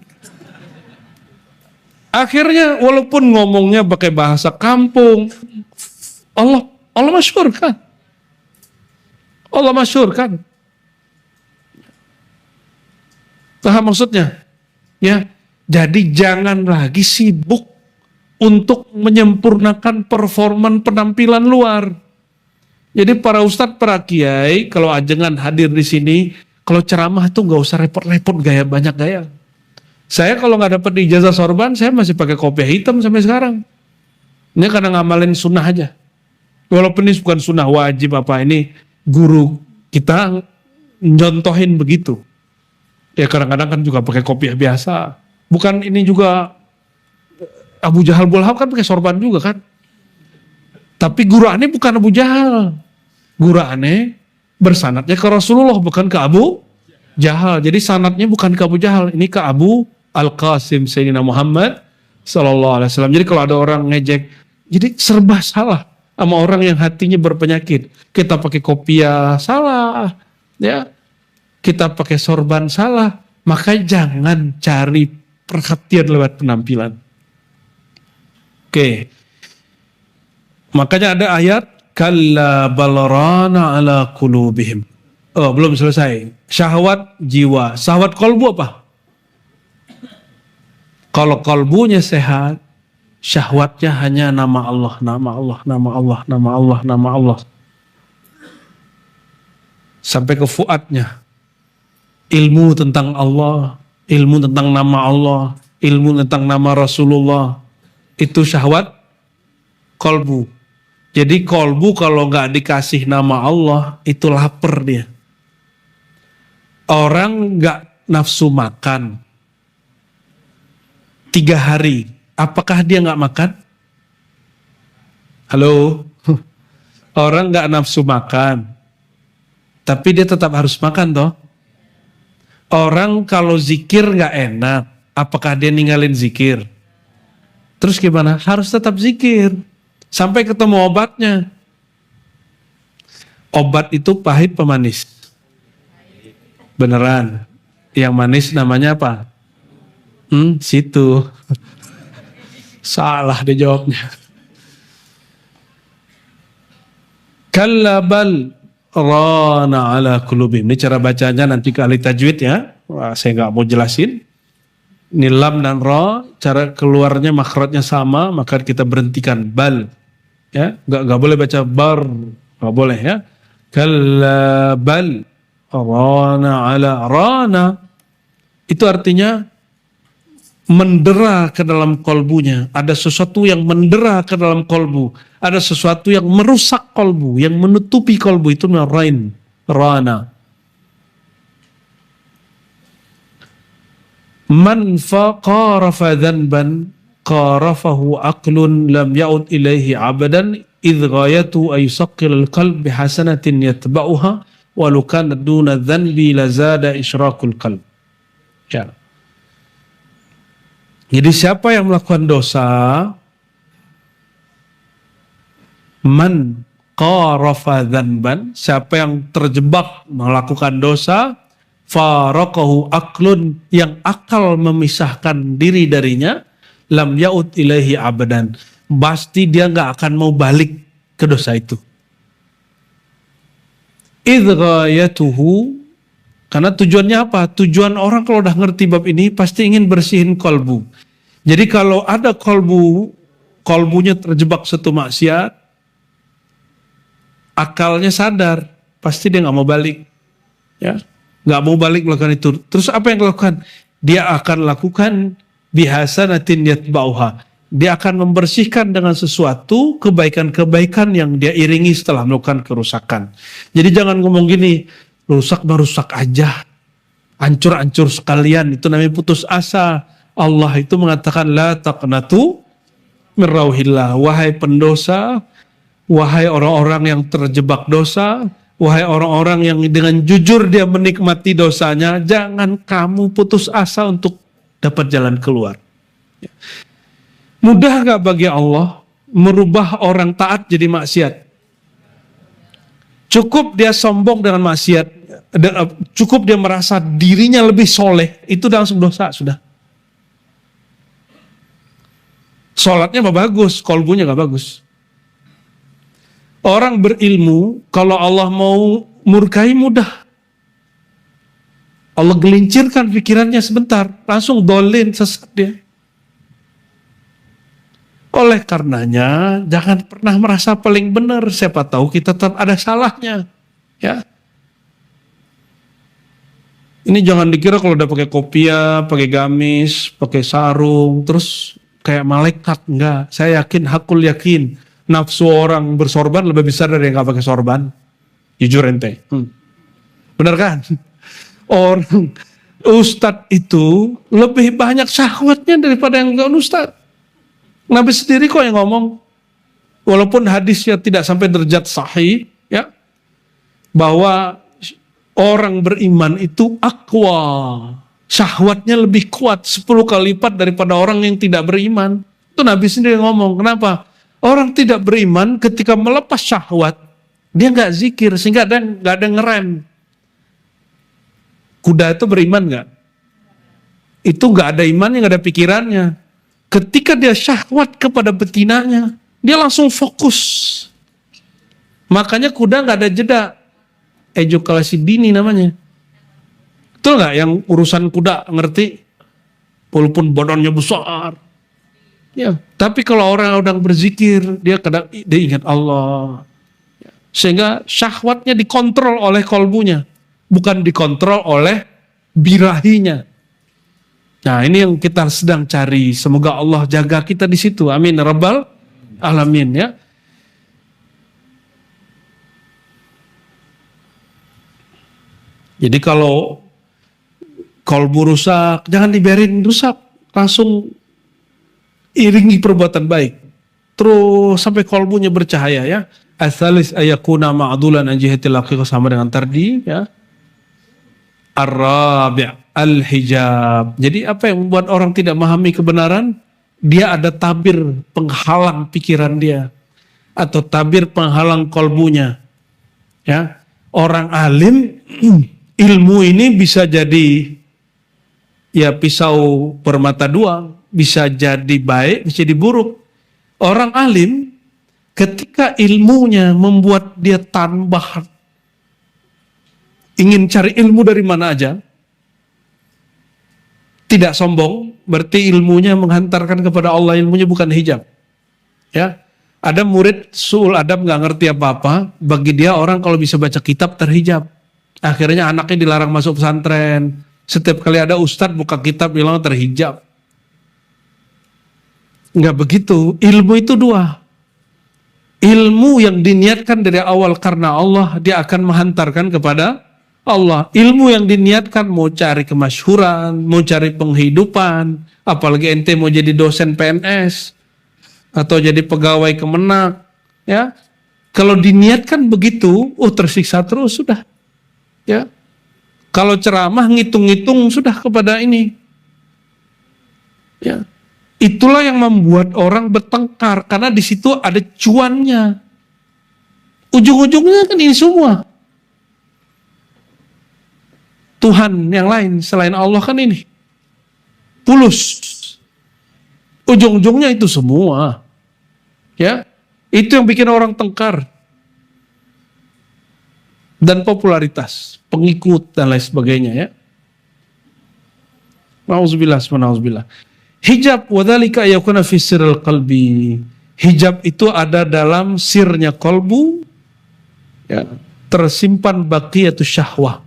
Akhirnya walaupun ngomongnya pakai bahasa kampung, Allah masyhurkan. Allah masyhurkan. Paham maksudnya? Ya, jadi jangan lagi sibuk untuk menyempurnakan performan penampilan luar. Jadi para ustadz, para kiai, kalau ajengan hadir di sini, kalau ceramah tuh nggak usah repot-repot gaya, banyak gaya. Saya kalau nggak dapat ijazah sorban, saya masih pakai kopiah hitam sampai sekarang. Ini karena ngamalin sunnah aja. Walaupun ini bukan sunnah wajib apa, ini guru kita nyontohin begitu. Ya kadang-kadang kan juga pakai kopiah biasa. Bukan ini juga Abu Jahal Bulhab kan pakai sorban juga kan. Tapi guru aneh bukan Abu Jahal. Guru aneh bersanadnya ke Rasulullah, bukan ke Abu Jahal. Jadi sanadnya bukan ke Abu Jahal, ini ke Abu Al-Qasim Sayyidina Muhammad sallallahu alaihi wasallam. Jadi kalau ada orang ngejek, jadi serba salah sama orang yang hatinya berpenyakit. Kita pakai kopiah salah, ya. Kita pakai sorban salah, maka jangan cari perhatian lewat penampilan. Oke. Makanya ada ayat kalla balrana ala qulubihim. Oh, belum selesai. Syahwat jiwa, syahwat kolbu apa? Kalau kolbunya sehat, syahwatnya hanya nama Allah, nama Allah, nama Allah, nama Allah, nama Allah. Sampai ke fuadnya. Ilmu tentang Allah, ilmu tentang nama Allah, ilmu tentang nama Rasulullah. Itu syahwat kolbu. Jadi kolbu kalau nggak dikasih nama Allah, itu lapar dia. Orang nggak nafsu makan 3 hari, apakah dia nggak makan? Halo? Orang nggak nafsu makan, tapi dia tetap harus makan toh. Orang kalau zikir nggak enak, apakah dia ninggalin zikir? Terus gimana? Harus tetap zikir sampai ketemu obatnya. Obat itu pahit pemanis. Beneran. Yang manis namanya apa? Situ. Salah dia jawabnya. Kalla bal rana ala qulubihim. Ini cara bacanya nanti ke ahli tajwid ya. Wah, saya nggak mau jelasin. Ini lam dan ra, cara keluarnya makhrajnya sama, maka kita berhentikan bal. Ya, nggak boleh baca bar, nggak boleh ya. Kalla bal rana ala rana. Itu artinya mendera ke dalam kolbunya. Ada sesuatu yang mendera ke dalam kolbu. Ada sesuatu yang merusak kolbu, yang menutupi kolbu. Itu rain, rana. Man faqarafa dhanban qarafahu aqlun lam ya'ud ilaihi abadan idh ghayatu ay yusaqqil al-qalb bihasanatin yatba'uha walau kana duna dhanbi lazada isyrakul qalb. Ya. Jadi siapa yang melakukan dosa, man qarafa dzanban, siapa yang terjebak melakukan dosa, faraqahu aklun, yang akal memisahkan diri darinya, lam yaud ilaihi abadan, pasti dia nggak akan mau balik ke dosa itu. Idghayatuhu, karena tujuannya apa? Tujuan orang kalau udah ngerti bab ini pasti ingin bersihin kolbu. Jadi kalau ada kolbunya terjebak satu maksiat, akalnya sadar, pasti dia nggak mau balik, ya, nggak mau balik melakukan itu. Terus apa yang dilakukan? Dia akan lakukan bihasanatin yatba'uha. Dia akan membersihkan dengan sesuatu kebaikan-kebaikan yang dia iringi setelah melakukan kerusakan. Jadi jangan ngomong gini, rusak mah rusak aja, hancur-hancur sekalian, itu namanya putus asa. Allah itu mengatakan la taqnatu min rauhillah, wahai pendosa, wahai orang-orang yang terjebak dosa, wahai orang-orang yang dengan jujur dia menikmati dosanya, jangan kamu putus asa untuk dapat jalan keluar. Mudah gak bagi Allah merubah orang taat jadi maksiat? Cukup dia sombong dengan maksiat, cukup dia merasa dirinya lebih soleh, itu udah langsung dosa sudah. Sholatnya mah bagus, kolbunya gak bagus. Orang berilmu, kalau Allah mau murkai mudah. Allah gelincirkan pikirannya sebentar, langsung dolin, sesat dia. Oleh karenanya, jangan pernah merasa paling benar. Siapa tahu kita tetap ada salahnya. Ya. Ini jangan dikira kalau udah pakai kopiah, pakai gamis, pakai sarung, terus kayak malaikat. Enggak, saya yakin, hakul yakin, nafsu orang bersorban lebih besar dari yang gak pakai sorban. Jujur ente. Benar kan? Orang ustadz itu lebih banyak syahwatnya daripada yang gak ustadz. Nabi sendiri kok yang ngomong, walaupun hadisnya tidak sampai derajat sahih, ya, bahwa orang beriman itu aqwa, syahwatnya lebih kuat 10 kali lipat daripada orang yang tidak beriman. Itu Nabi sendiri ngomong. Kenapa? Orang tidak beriman ketika melepas syahwat, dia nggak zikir, sehingga nggak ada ngerem. Kuda itu beriman nggak? Itu nggak ada imannya, nggak ada pikirannya. Ketika dia syahwat kepada betinanya, dia langsung fokus. Makanya kuda nggak ada jeda. Ejakulasi dini namanya. Betul nggak yang urusan kuda ngerti? Walaupun badannya besar. Ya, tapi kalau orang sedang berzikir, dia ingat Allah. Sehingga syahwatnya dikontrol oleh kolbunya, bukan dikontrol oleh birahinya. Nah, ini yang kita sedang cari. Semoga Allah jaga kita di situ. Amin rabbal alamin, ya. Jadi kalau kolbu rusak, jangan dibiarin rusak, langsung iringi perbuatan baik. Terus sampai kolbunya bercahaya, ya. As-salis ayakuna ma'dulan an jihatil haqiqah, sama dengan tadi, ya. Ar-rabi' al-hijab. Jadi apa yang membuat orang tidak memahami kebenaran? Dia ada tabir penghalang pikiran dia, atau tabir penghalang kolbunya. Ya, orang alim, ilmu ini bisa jadi ya pisau bermata dua, bisa jadi baik, bisa jadi buruk. Orang alim ketika ilmunya membuat dia tambah ingin cari ilmu dari mana aja, tidak sombong, berarti ilmunya menghantarkan kepada Allah, ilmunya bukan hijab. Ya, ada murid su'ul adab nggak ngerti apa-apa, bagi dia orang kalau bisa baca kitab terhijab. Akhirnya anaknya dilarang masuk pesantren. Setiap kali ada ustadz buka kitab bilang terhijab. Nggak begitu. Ilmu itu dua. Ilmu yang diniatkan dari awal karena Allah, dia akan menghantarkan kepada Allah. Ilmu yang diniatkan mau cari kemasyhuran, mau cari penghidupan, apalagi ente mau jadi dosen PNS atau jadi pegawai Kemenak, ya. Kalau diniatkan begitu, tersiksa terus sudah. Ya. Kalau ceramah ngitung-ngitung sudah kepada ini. Ya. Itulah yang membuat orang bertengkar karena di situ ada cuannya. Ujung-ujungnya kan ini semua. Tuhan yang lain selain Allah kan ini. Fulus. Ujung-ujungnya itu semua. Ya. Itu yang bikin orang tengkar. Dan popularitas, pengikut dan lain sebagainya ya. Nauzubillah. Hijab wadzalika yakuna fi sirril qalbi. Hijab itu ada dalam sirnya kolbu, ya, tersimpan baqiyatus syahwah.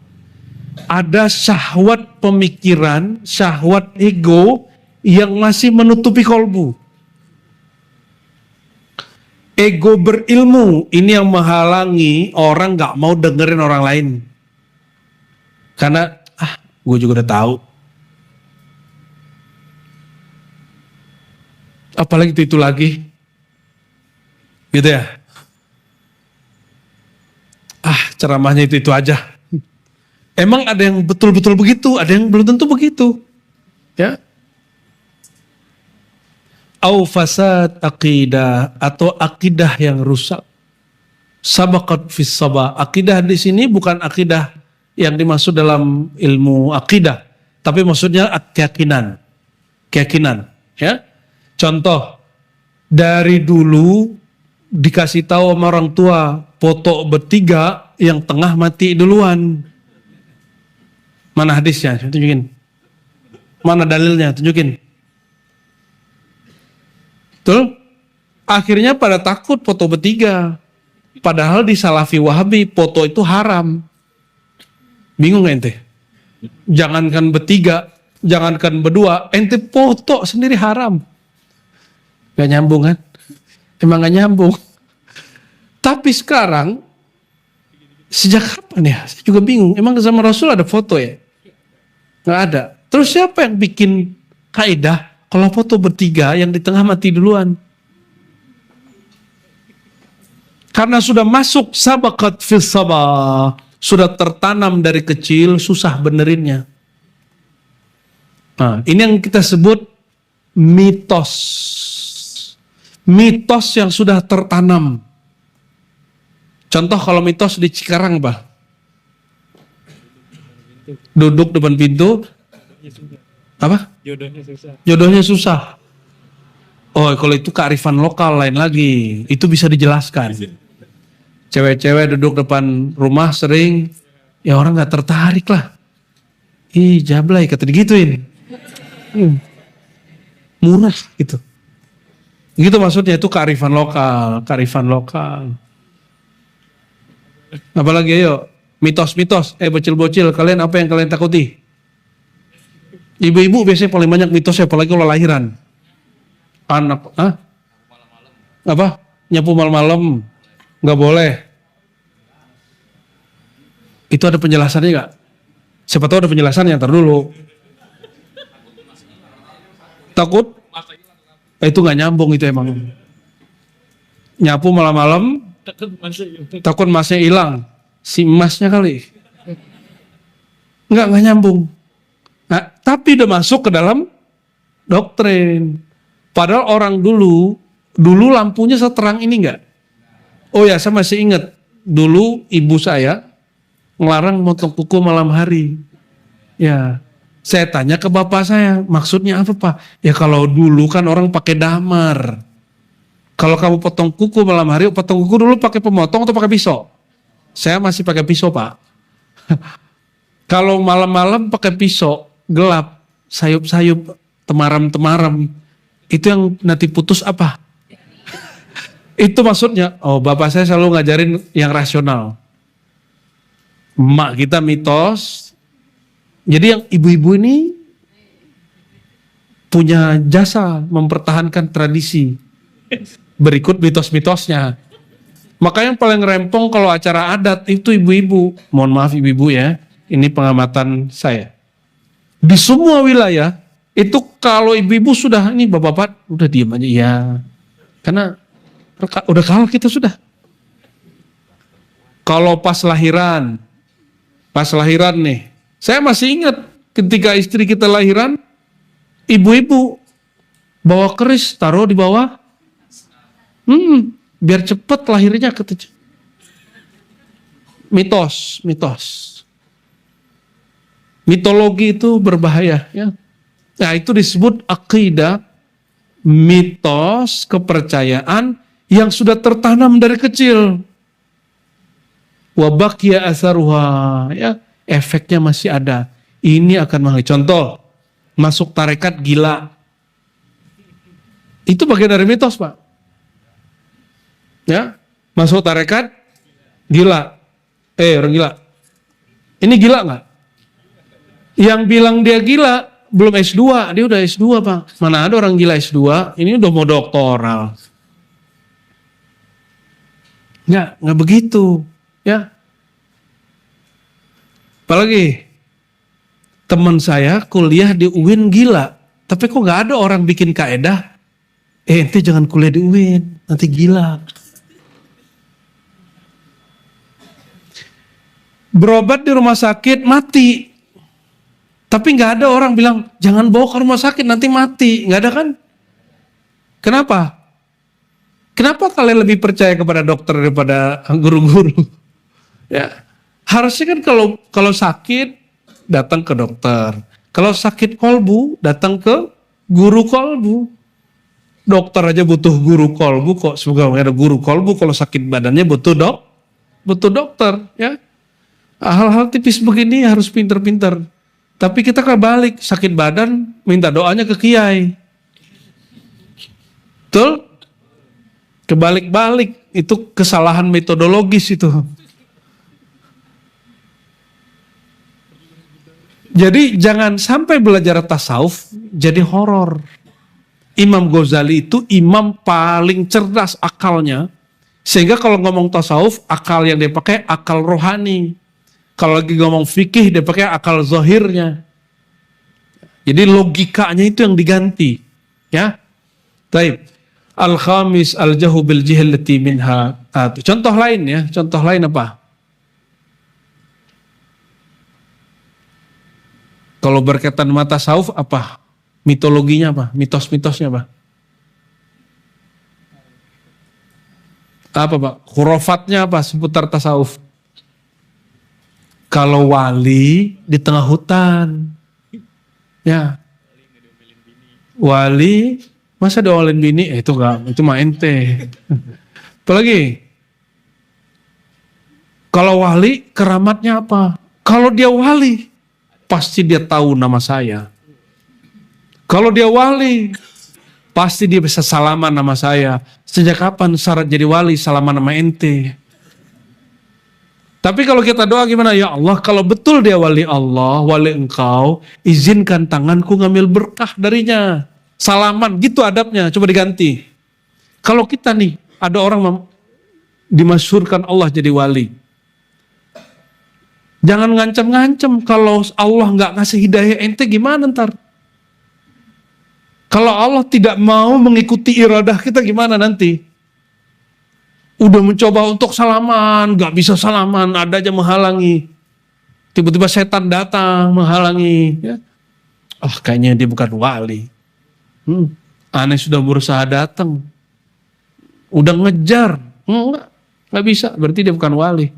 Ada syahwat pemikiran, syahwat ego yang masih menutupi kolbu. Ego berilmu ini yang menghalangi orang gak mau dengerin orang lain. Karena, gue juga udah tahu. Apalagi itu lagi. Gitu ya. Ceramahnya itu aja. Emang ada yang betul-betul begitu, ada yang belum tentu begitu. Ya. Au fasad aqidah, atau akidah yang rusak. Sabaqat fis sabah. Akidah di sini bukan akidah yang dimaksud dalam ilmu akidah, tapi maksudnya keyakinan. Keyakinan, ya. Contoh, dari dulu dikasih tahu sama orang tua foto bertiga, yang tengah mati duluan. Mana hadisnya? Tunjukin. Mana dalilnya? Tunjukin. Betul? Akhirnya pada takut foto bertiga. Padahal di Salafi Wahabi foto itu haram. Bingung ente? Jangankan bertiga, jangankan berdua, ente foto sendiri haram. Gak nyambung kan? Emang gak nyambung. Tapi sekarang, sejak kapan ya? Saya juga bingung. Emang zaman Rasul ada foto ya? Gak ada. Terus siapa yang bikin kaidah kalau foto bertiga yang di tengah mati duluan? Karena sudah masuk sabaqat fis sabah, sudah tertanam dari kecil, susah benerinnya. Nah, ini yang kita sebut mitos. Mitos yang sudah tertanam. Contoh kalau mitos di Cikarang, Pak. Duduk depan pintu. Apa? Jodohnya susah. Oh, kalau itu kearifan lokal lain lagi. Itu bisa dijelaskan. Cewek-cewek duduk depan rumah sering, ya orang gak tertarik lah. Ih, jablay, kata digituin. Murah gitu. Gitu maksudnya, itu kearifan lokal. Kearifan lokal. Apalagi ayo, mitos-mitos. Bocil-bocil, kalian apa yang kalian takuti? Ibu-ibu biasanya paling banyak mitosnya, apalagi kalau lahiran. Anak, apa? Nyapu malam-malam. Nggak boleh. Itu ada penjelasannya nggak? Siapa tahu ada penjelasannya, ntar dulu. Takut? Itu nggak nyambung itu emang. Nyapu malam-malam, takut emasnya hilang. Si emasnya kali. Nggak nyambung. Nah, tapi udah masuk ke dalam doktrin. Padahal orang dulu lampunya seterang ini nggak? Oh ya, saya masih ingat dulu ibu saya ngelarang motong kuku malam hari. Ya, saya tanya ke bapak saya, maksudnya apa Pak? Ya kalau dulu kan orang pakai damar. Kalau kamu potong kuku malam hari, potong kuku dulu pakai pemotong atau pakai pisau? Saya masih pakai pisau Pak. Kalau malam-malam pakai pisau, gelap, sayup-sayup, temaram-temaram. Itu yang nanti putus apa? Itu maksudnya, oh bapak saya selalu ngajarin yang rasional. Emak kita mitos. Jadi yang ibu-ibu ini punya jasa mempertahankan tradisi. Berikut mitos-mitosnya. Maka yang paling rempong kalau acara adat itu ibu-ibu. Mohon maaf ibu-ibu ya, ini pengamatan saya. Di semua wilayah, itu kalau ibu-ibu sudah, ini bapak-bapak udah diem aja. Ya, karena udah kalah kita sudah. Kalau pas lahiran nih, saya masih ingat ketika istri kita lahiran, ibu-ibu bawa keris taruh di bawah, biar cepet lahirnya. Mitos. Mitologi itu berbahaya, ya. Nah, itu disebut akidah, mitos, kepercayaan yang sudah tertanam dari kecil. Wa baqiya atharuha, ya, efeknya masih ada. Ini akan mengalami. Contoh, masuk tarekat gila. Itu bagian dari mitos, Pak. Ya, masuk tarekat gila. Orang gila. Ini gila nggak? Yang bilang dia gila belum S2, dia udah S2, Pak. Mana ada orang gila S2, ini udah mau doktoral. Nggak begitu, ya. Apalagi teman saya kuliah di UIN gila, tapi kok nggak ada orang bikin kaedah, ente jangan kuliah di UIN, nanti gila. Berobat di rumah sakit mati. Tapi nggak ada orang bilang, jangan bawa ke rumah sakit, nanti mati. Nggak ada kan? Kenapa? Kenapa kalian lebih percaya kepada dokter daripada guru-guru? Ya, harusnya kan kalau sakit, datang ke dokter. Kalau sakit kolbu, datang ke guru kolbu. Dokter aja butuh guru kolbu kok. Semoga ada guru kolbu, kalau sakit badannya butuh dokter. Ya, hal-hal tipis begini harus pinter-pinter. Tapi kita kebalik, sakit badan minta doanya ke kiai. Betul? Kebalik-balik, itu kesalahan metodologis itu. Jadi jangan sampai belajar tasawuf jadi horor. Imam Ghazali itu imam paling cerdas akalnya. Sehingga kalau ngomong tasawuf, akal yang dia pakai akal rohani. Kalau lagi ngomong fikih, dia pakai akal zahirnya. Jadi logikanya itu yang diganti. Ya. Taib. Al-khamis al-jahu bil jihallati minha. Contoh lain ya. Contoh lain apa? Kalau berkaitan mata tasawuf apa? Mitologinya apa? Mitos-mitosnya apa? Apa, Pak? Khurafatnya apa seputar tasawuf? Kalau wali di tengah hutan, ya, wali masa diomelin bini, itu enggak, itu mah ente. Apalagi, kalau wali keramatnya apa? Kalau dia wali, pasti dia tahu nama saya. Kalau dia wali, pasti dia bisa salaman nama saya. Sejak kapan syarat jadi wali salaman nama ente? Tapi kalau kita doa gimana? Ya Allah, kalau betul dia wali Allah, wali engkau, izinkan tanganku ngambil berkah darinya. Salaman, gitu adabnya, coba diganti. Kalau kita nih, ada orang dimasyhurkan Allah jadi wali. Jangan ngancam-ngancam, kalau Allah nggak ngasih hidayah ente gimana ntar? Kalau Allah tidak mau mengikuti iradah kita gimana nanti? Udah mencoba untuk salaman, gak bisa salaman, ada aja menghalangi. Tiba-tiba setan datang menghalangi. Ya. Kayaknya dia bukan wali. Aneh sudah berusaha datang. Udah ngejar. Gak bisa, berarti dia bukan wali.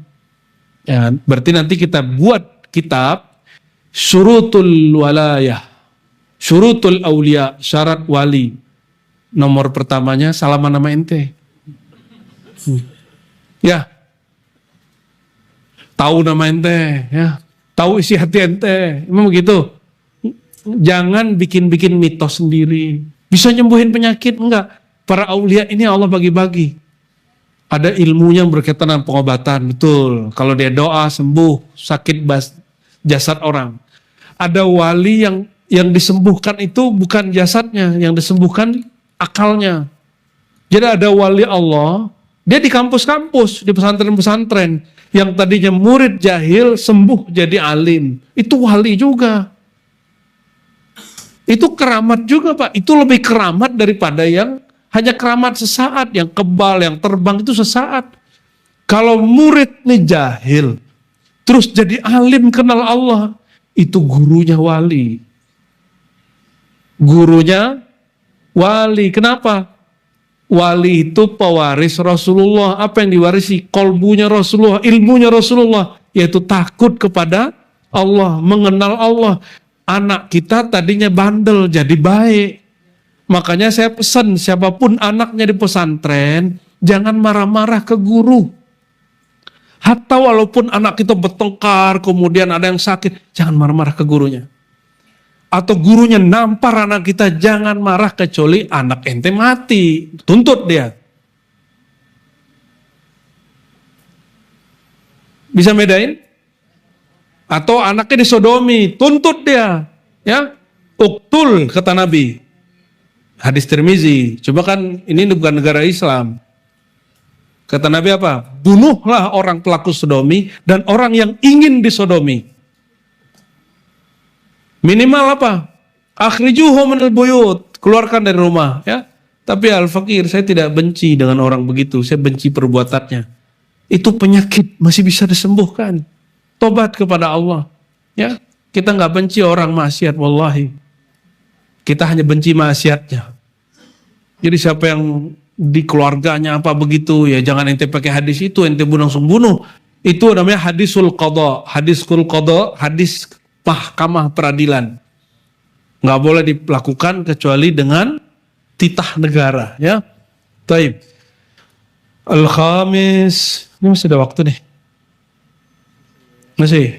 Ya, berarti nanti kita buat kitab Syurutul Walayah. Syurutul Aulia, syarat wali. Nomor pertamanya salaman nama ente. Ya, tahu nama ente, ya, tahu isi hati ente, emang begitu. Jangan bikin-bikin mitos sendiri. Bisa nyembuhin penyakit enggak? Para aulia ini Allah bagi-bagi. Ada ilmunya berkaitan dengan pengobatan, betul. Kalau dia doa sembuh sakit jasad orang. Ada wali yang disembuhkan itu bukan jasadnya, yang disembuhkan akalnya. Jadi ada wali Allah. Dia di kampus-kampus, di pesantren-pesantren, yang tadinya murid jahil sembuh jadi alim. Itu wali juga. Itu keramat juga, Pak. Itu lebih keramat daripada yang hanya keramat sesaat, yang kebal, yang terbang itu sesaat. Kalau murid nih jahil, terus jadi alim kenal Allah, itu gurunya wali. Gurunya wali. Kenapa? Wali itu pewaris Rasulullah. Apa yang diwarisi? Kolbunya Rasulullah, ilmunya Rasulullah, yaitu takut kepada Allah, mengenal Allah. Anak kita tadinya bandel jadi baik. Makanya saya pesan siapapun anaknya di pesantren, jangan marah-marah ke guru. Hatta walaupun anak kita bertengkar, kemudian ada yang sakit, jangan marah-marah ke gurunya. Atau gurunya nampar anak kita, jangan marah kecuali anak ente mati. Tuntut dia. Bisa bedain? Atau anaknya disodomi, tuntut dia. Ya, uktul kata Nabi. Hadis Tirmizi. Coba kan ini bukan negara Islam. Kata Nabi apa? Bunuhlah orang pelaku sodomi dan orang yang ingin disodomi. Minimal apa? Akhrijuhu minal buyut. Keluarkan dari rumah. Ya. Tapi Al-Fakir, saya tidak benci dengan orang begitu. Saya benci perbuatannya. Itu penyakit, masih bisa disembuhkan. Tobat kepada Allah. Ya, kita nggak benci orang maksiat, wallahi. Kita hanya benci maksiatnya. Jadi siapa yang di keluarganya apa begitu, ya jangan ente pakai hadis itu, ente langsung bunuh. Itu namanya hadisul qadha. Hadisul qadha, hadis mahkamah peradilan. Nggak boleh dilakukan kecuali dengan titah negara, ya. Taib. Al-Khamis, ini masih ada waktu nih. Masih.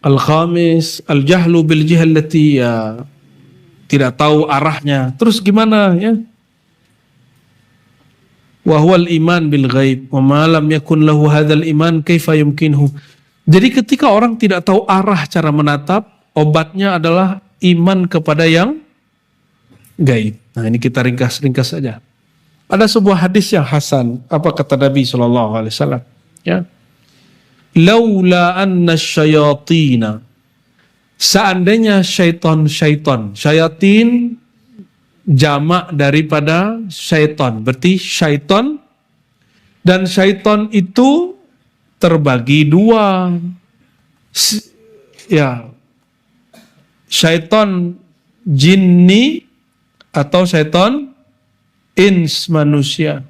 Al-Khamis, al-jahlu bil jihallati, ya tidak tahu arahnya. Terus gimana, ya? Wa huwal iman bil ghaib wa ma lam yakun lahu hadzal iman kaifa yumkinhu. Jadi ketika orang tidak tahu arah cara menatap, obatnya adalah iman kepada yang gaib. Nah, ini kita ringkas-ringkas saja. Ada sebuah hadis yang hasan, apa kata Nabi SAW, ya. Laula anna syayatina, seandainya syaitan, syayatin jamak daripada syaitan, berarti syaitan, dan syaitan itu terbagi dua, ya, syaitan jinni atau syaitan ins manusia.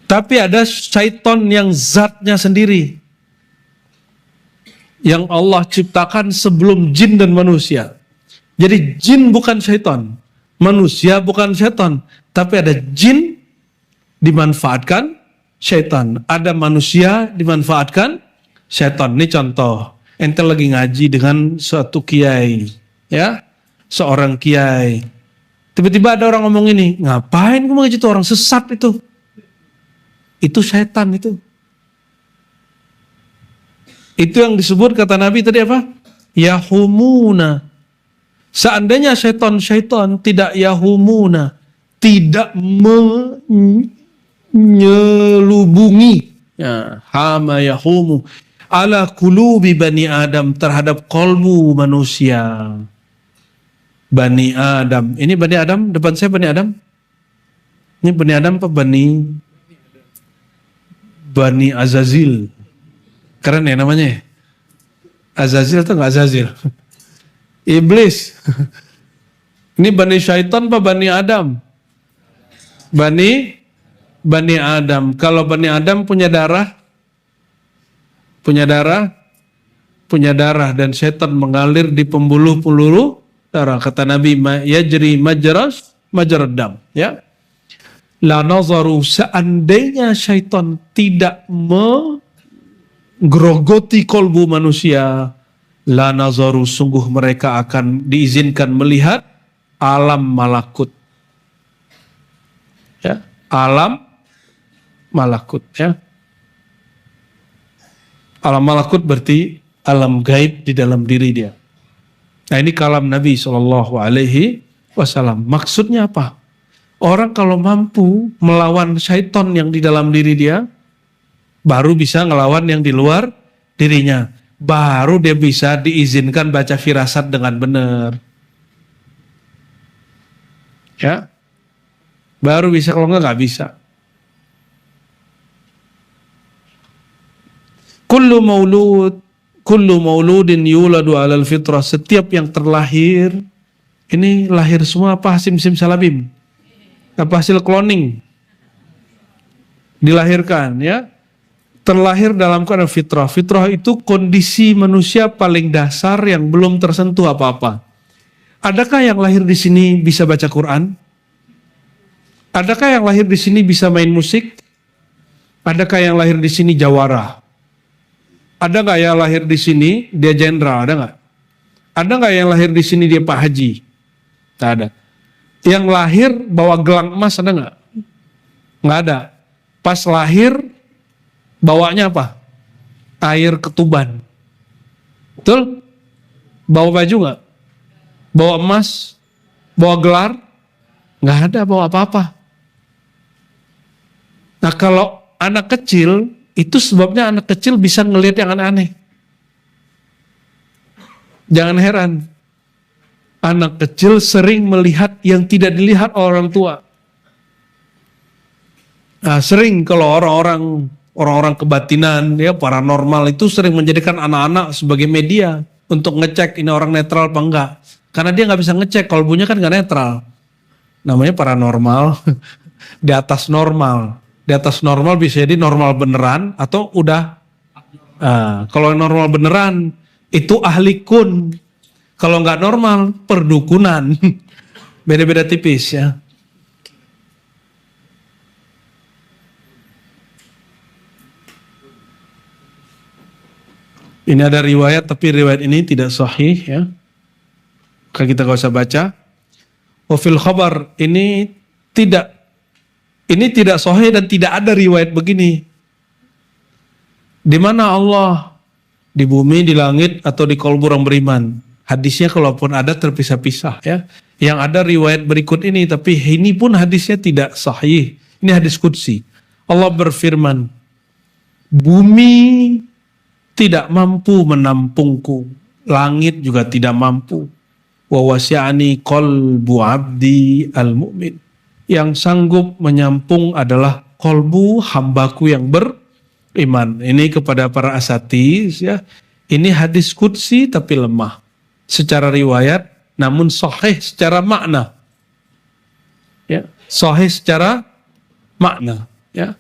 Tapi ada syaitan yang zatnya sendiri, yang Allah ciptakan sebelum jin dan manusia. Jadi jin bukan syaitan, manusia bukan syaitan, tapi ada jin dimanfaatkan syaitan, ada manusia dimanfaatkan syaitan. Ini contoh, ente lagi ngaji dengan suatu kiai, ya, seorang kiai. Tiba-tiba ada orang ngomong ini, ngapain kamu ngaji itu, orang sesat itu. Itu syaitan itu. Itu yang disebut kata Nabi tadi apa? Yahumuna. Seandainya syaitan tidak yahumuna, tidak menyelubungi, ya, hama yahumu ala qulubi bani Adam, terhadap kolbu manusia. Bani Adam. Ini Bani Adam, depan saya Bani Adam. Ini Bani Adam apa Bani Azazil. Keren ya namanya. Azazil atau enggak Azazil? Iblis. Ini Bani Syaitan apa Bani Adam? Bani Adam. Kalau Bani Adam punya darah, dan syaitan mengalir di pembuluh-pembuluh darah. Kata Nabi, yajri majrad dam, ya. La nazaru, seandainya syaitan tidak menggerogoti kolbu manusia, la nazaru, sungguh mereka akan diizinkan melihat alam malakut. Ya, alam malakut, ya. Alam malakut berarti alam gaib di dalam diri dia. Nah, ini kalam Nabi SAW. Maksudnya apa? Orang kalau mampu melawan syaitan yang di dalam diri dia, baru bisa ngelawan yang di luar dirinya. Baru dia bisa diizinkan baca firasat dengan benar. Ya, baru bisa, kalau nggak bisa. Kullu mauludin yuladu alal fitrah, setiap yang terlahir Ini lahir semua apa sim salabim? Apa hasil cloning? Dilahirkan ya. Terlahir dalam keadaan fitrah. Fitrah itu kondisi manusia paling dasar yang belum tersentuh apa-apa. Adakah yang lahir di sini bisa baca Quran? Adakah yang lahir di sini bisa main musik? Adakah yang lahir di sini jawara? Ada nggak yang lahir di sini dia jenderal? Ada nggak? Ada nggak yang lahir di sini dia Pak Haji? Nggak ada. Yang lahir bawa gelang emas ada nggak? Nggak ada. Pas lahir bawanya apa? Air ketuban. Betul? Bawa baju nggak? Bawa emas? Bawa gelar? Nggak ada bawa apa-apa. Nah kalau anak kecil, itu sebabnya anak kecil bisa ngelihat yang aneh-aneh. Jangan heran. Anak kecil sering melihat yang tidak dilihat orang tua. Nah, sering kalau orang-orang kebatinan, ya paranormal itu sering menjadikan anak-anak sebagai media untuk ngecek ini orang netral apa enggak. Karena dia nggak bisa ngecek, kalbunya kan nggak netral. Namanya paranormal, di atas normal. Di atas normal bisa jadi normal beneran atau udah. Kalau normal beneran itu ahli kun. Kalau nggak normal perdukunan. Beda-beda tipis ya. Ini ada riwayat tapi riwayat ini tidak sahih ya. Kita gak usah baca. Wafil khabar ini tidak sahih dan tidak ada riwayat begini. Di mana Allah di bumi, di langit atau di kalbu orang beriman. Hadisnya kalaupun ada terpisah-pisah ya. Yang ada riwayat berikut ini tapi ini pun hadisnya tidak sahih. Ini hadis qudsi. Allah berfirman, bumi tidak mampu menampungku, langit juga tidak mampu. Wa wasi'ani qalbu abdi al-mu'min. Yang sanggup menyampung adalah kolbu hambaku yang beriman. Ini kepada para asatis ya. Ini hadis qudsi tapi lemah secara riwayat, namun sahih secara makna. Ya, sahih secara makna, ya.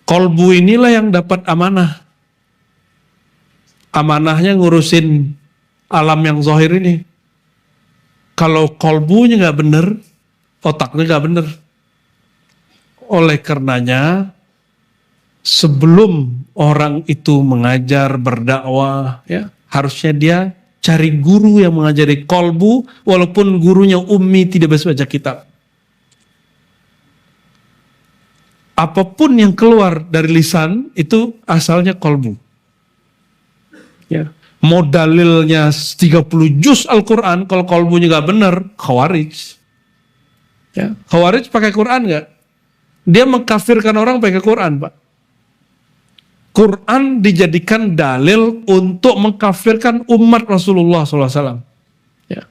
Kolbu inilah yang dapat amanah. Amanahnya ngurusin alam yang zahir ini. Kalau kolbunya nggak bener, otaknya nggak bener. Oleh karenanya, sebelum orang itu mengajar, berdakwah, ya, harusnya dia cari guru yang mengajari kolbu, walaupun gurunya ummi tidak bisa baca kitab. Apapun yang keluar dari lisan itu asalnya kolbu. Ya. Mau dalilnya 30 juz Al-Quran, kalau kolbunya gak benar, khawarij. Ya. Khawarij pakai Quran gak? Dia mengkafirkan orang pakai Quran, Pak. Quran dijadikan dalil untuk mengkafirkan umat Rasulullah SAW. Ya.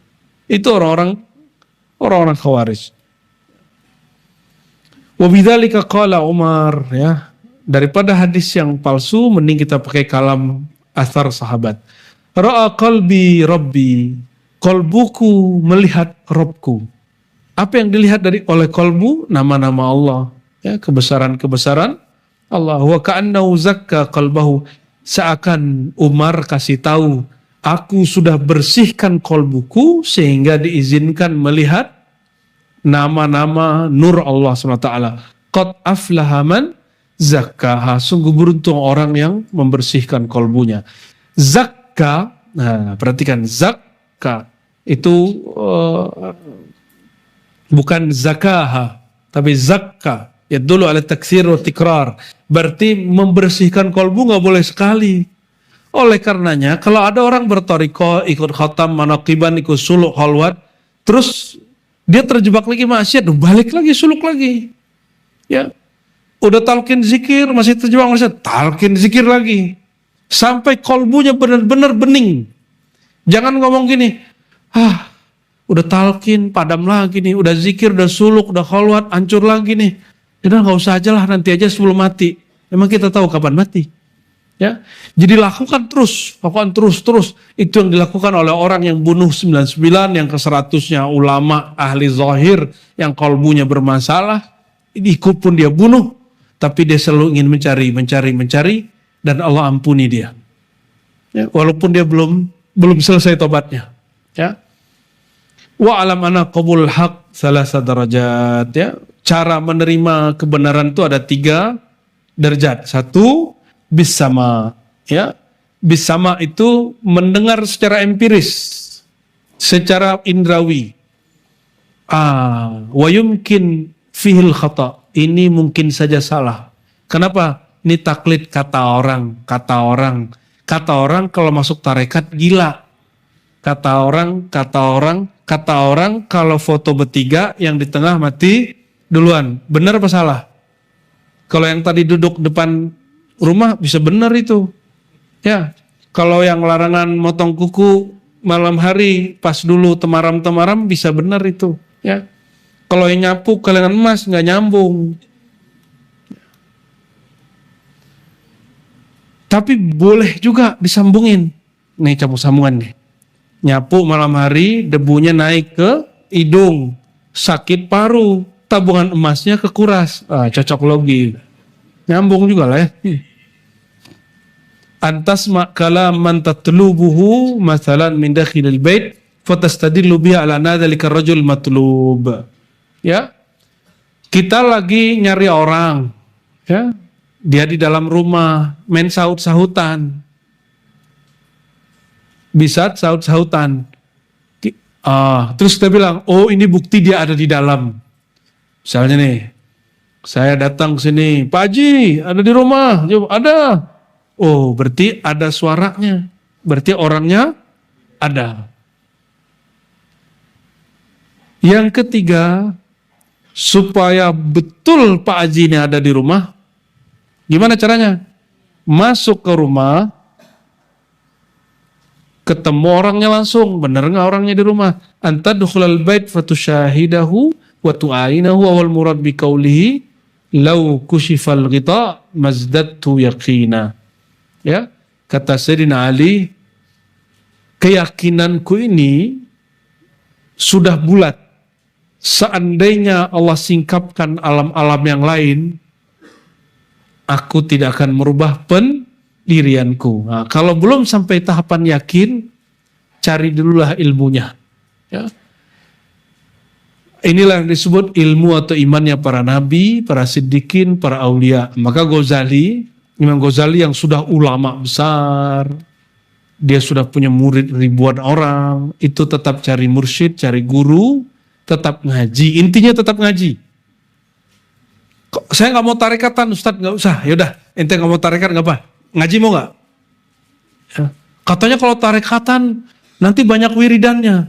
Itu orang-orang khawarij. Wabidzalika qala Umar, ya. Daripada hadis yang palsu, mending kita pakai kalam athar sahabat. Ra'a qalbi rabbi, kolbuku melihat Robku. Apa yang dilihat oleh kolbu? Nama-nama Allah, ya, kebesaran-kebesaran Allah. Wa ka'annahu zakka qalbahu, seakan Umar kasih tahu, aku sudah bersihkan kolbuku sehingga diizinkan melihat nama-nama nur Allah SWT. Qad aflaha man zakkaha, sungguh beruntung orang yang membersihkan kolbunya. Zakka, nah perhatikan, zakka itu bukan zakaha, tapi zakka. Ya dulu ala taksir wa tikrar. Berarti membersihkan kolbu nggak boleh sekali. Oleh karenanya, kalau ada orang bertoriko, ikut khatam, manaqiban, ikut suluk, halwat, terus dia terjebak lagi maksiat, balik lagi suluk lagi. Ya. Udah talqin zikir, masih terjebak maksiat, talqin zikir lagi. Sampai kolbunya benar-benar bening. Jangan ngomong gini, udah talqin, padam lagi nih, udah zikir, udah suluk, udah khalwat, hancur lagi nih. Udah nggak usah aja lah, nanti aja sebelum mati. Emang kita tahu kapan mati? Ya, jadi lakukan terus. Itu yang dilakukan oleh orang yang bunuh 99, yang ke-100-nya ulama ahli zahir yang kalbunya bermasalah, ikut pun dia bunuh, tapi dia selalu ingin mencari, dan Allah ampuni dia. Ya, walaupun dia belum selesai tobatnya. Ya. Wa alam ana qabul haq salasa darajat. Ya. Cara menerima kebenaran itu ada 3 derajat. 1, bisama, ya. Bisama itu mendengar secara empiris, secara indrawi. Wa yumkin fihil khata. Ini mungkin saja salah. Kenapa? Ini taklid kata orang. Kata orang kalau masuk tarekat gila. Kata orang kalau foto bertiga yang di tengah mati duluan. Benar apa salah? Kalau yang tadi duduk depan rumah bisa benar itu. Ya, kalau yang larangan motong kuku malam hari pas dulu temaram-temaram bisa benar itu. Ya, kalau yang nyapu kalangan emas nggak nyambung. Tapi boleh juga disambungin. Nih sambungan nih. Nyapu malam hari debunya naik ke hidung, sakit paru, tabungan emasnya kekuras. Cocok logi. Nyambung juga lah ya. Antas kalam man tatlubuhu masalan min dakhilil bait fatastadillu biha ala dzalika rajul matlub. Ya. Kita lagi nyari orang, ya. Dia di dalam rumah main saut-sahutan. Bisa saut-sahutan. Terus kita bilang, "Oh, ini bukti dia ada di dalam." Misalnya nih, saya datang ke sini, "Pak Haji, ada di rumah?" Jawab, "Ada." Oh, berarti ada suaranya. Berarti orangnya ada. Yang ketiga, supaya betul Pak Haji ini ada di rumah, gimana caranya? Masuk ke rumah, ketemu orangnya langsung, benar nggak orangnya di rumah? Anta dukhulal bait fatusyahidahu wa tu'ainahu wal murad bi qawlihi law kushifal ghita mazdadtu yaqina. Ya, kata Sayyidina Ali, keyakinanku ini sudah bulat. Seandainya Allah singkapkan alam-alam yang lain, aku tidak akan merubah pendirianku. Nah, kalau belum sampai tahapan yakin, cari dululah ilmunya. Ya. Inilah yang disebut ilmu atau imannya para nabi, para siddiqin, para aulia. Maka Imam Ghazali yang sudah ulama besar, dia sudah punya murid ribuan orang, itu tetap cari mursyid, cari guru, tetap ngaji. Intinya tetap ngaji. Kok saya nggak mau tarekatan, Ustadz? Nggak usah. Yaudah, ente nggak mau tarekat nggak apa? Ngaji mau nggak? Ya. Katanya kalau tarekatan nanti banyak wiridannya.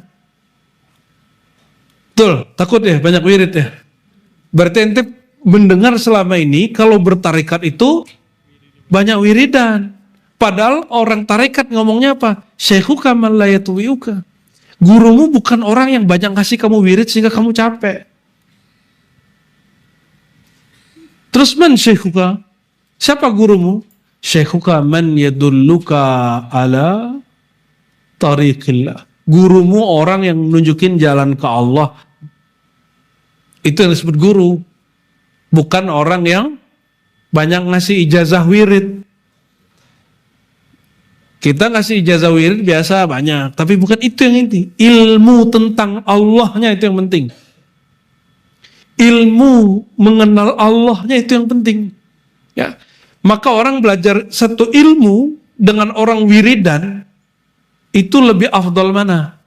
Betul, takut ya banyak wirid ya. Berarti ente mendengar selama ini kalau bertarekat itu banyak wiridan. Padahal orang tarekat ngomongnya apa? Syaikhuka man la yatwi'uka. Gurumu bukan orang yang banyak kasih kamu wirid sehingga kamu capek. Terus man syaikhuka? Siapa gurumu? Syaikhuka man yadulluka ala tariqillah. Gurumu orang yang menunjukin jalan ke Allah. Itu yang disebut guru. Bukan orang yang banyak ngasih ijazah wirid. Kita ngasih ijazah wirid biasa banyak, tapi bukan itu yang inti. Ilmu tentang Allahnya itu yang penting. Ilmu mengenal Allahnya itu yang penting. Ya, maka orang belajar satu ilmu dengan orang wiridan itu lebih afdal mana?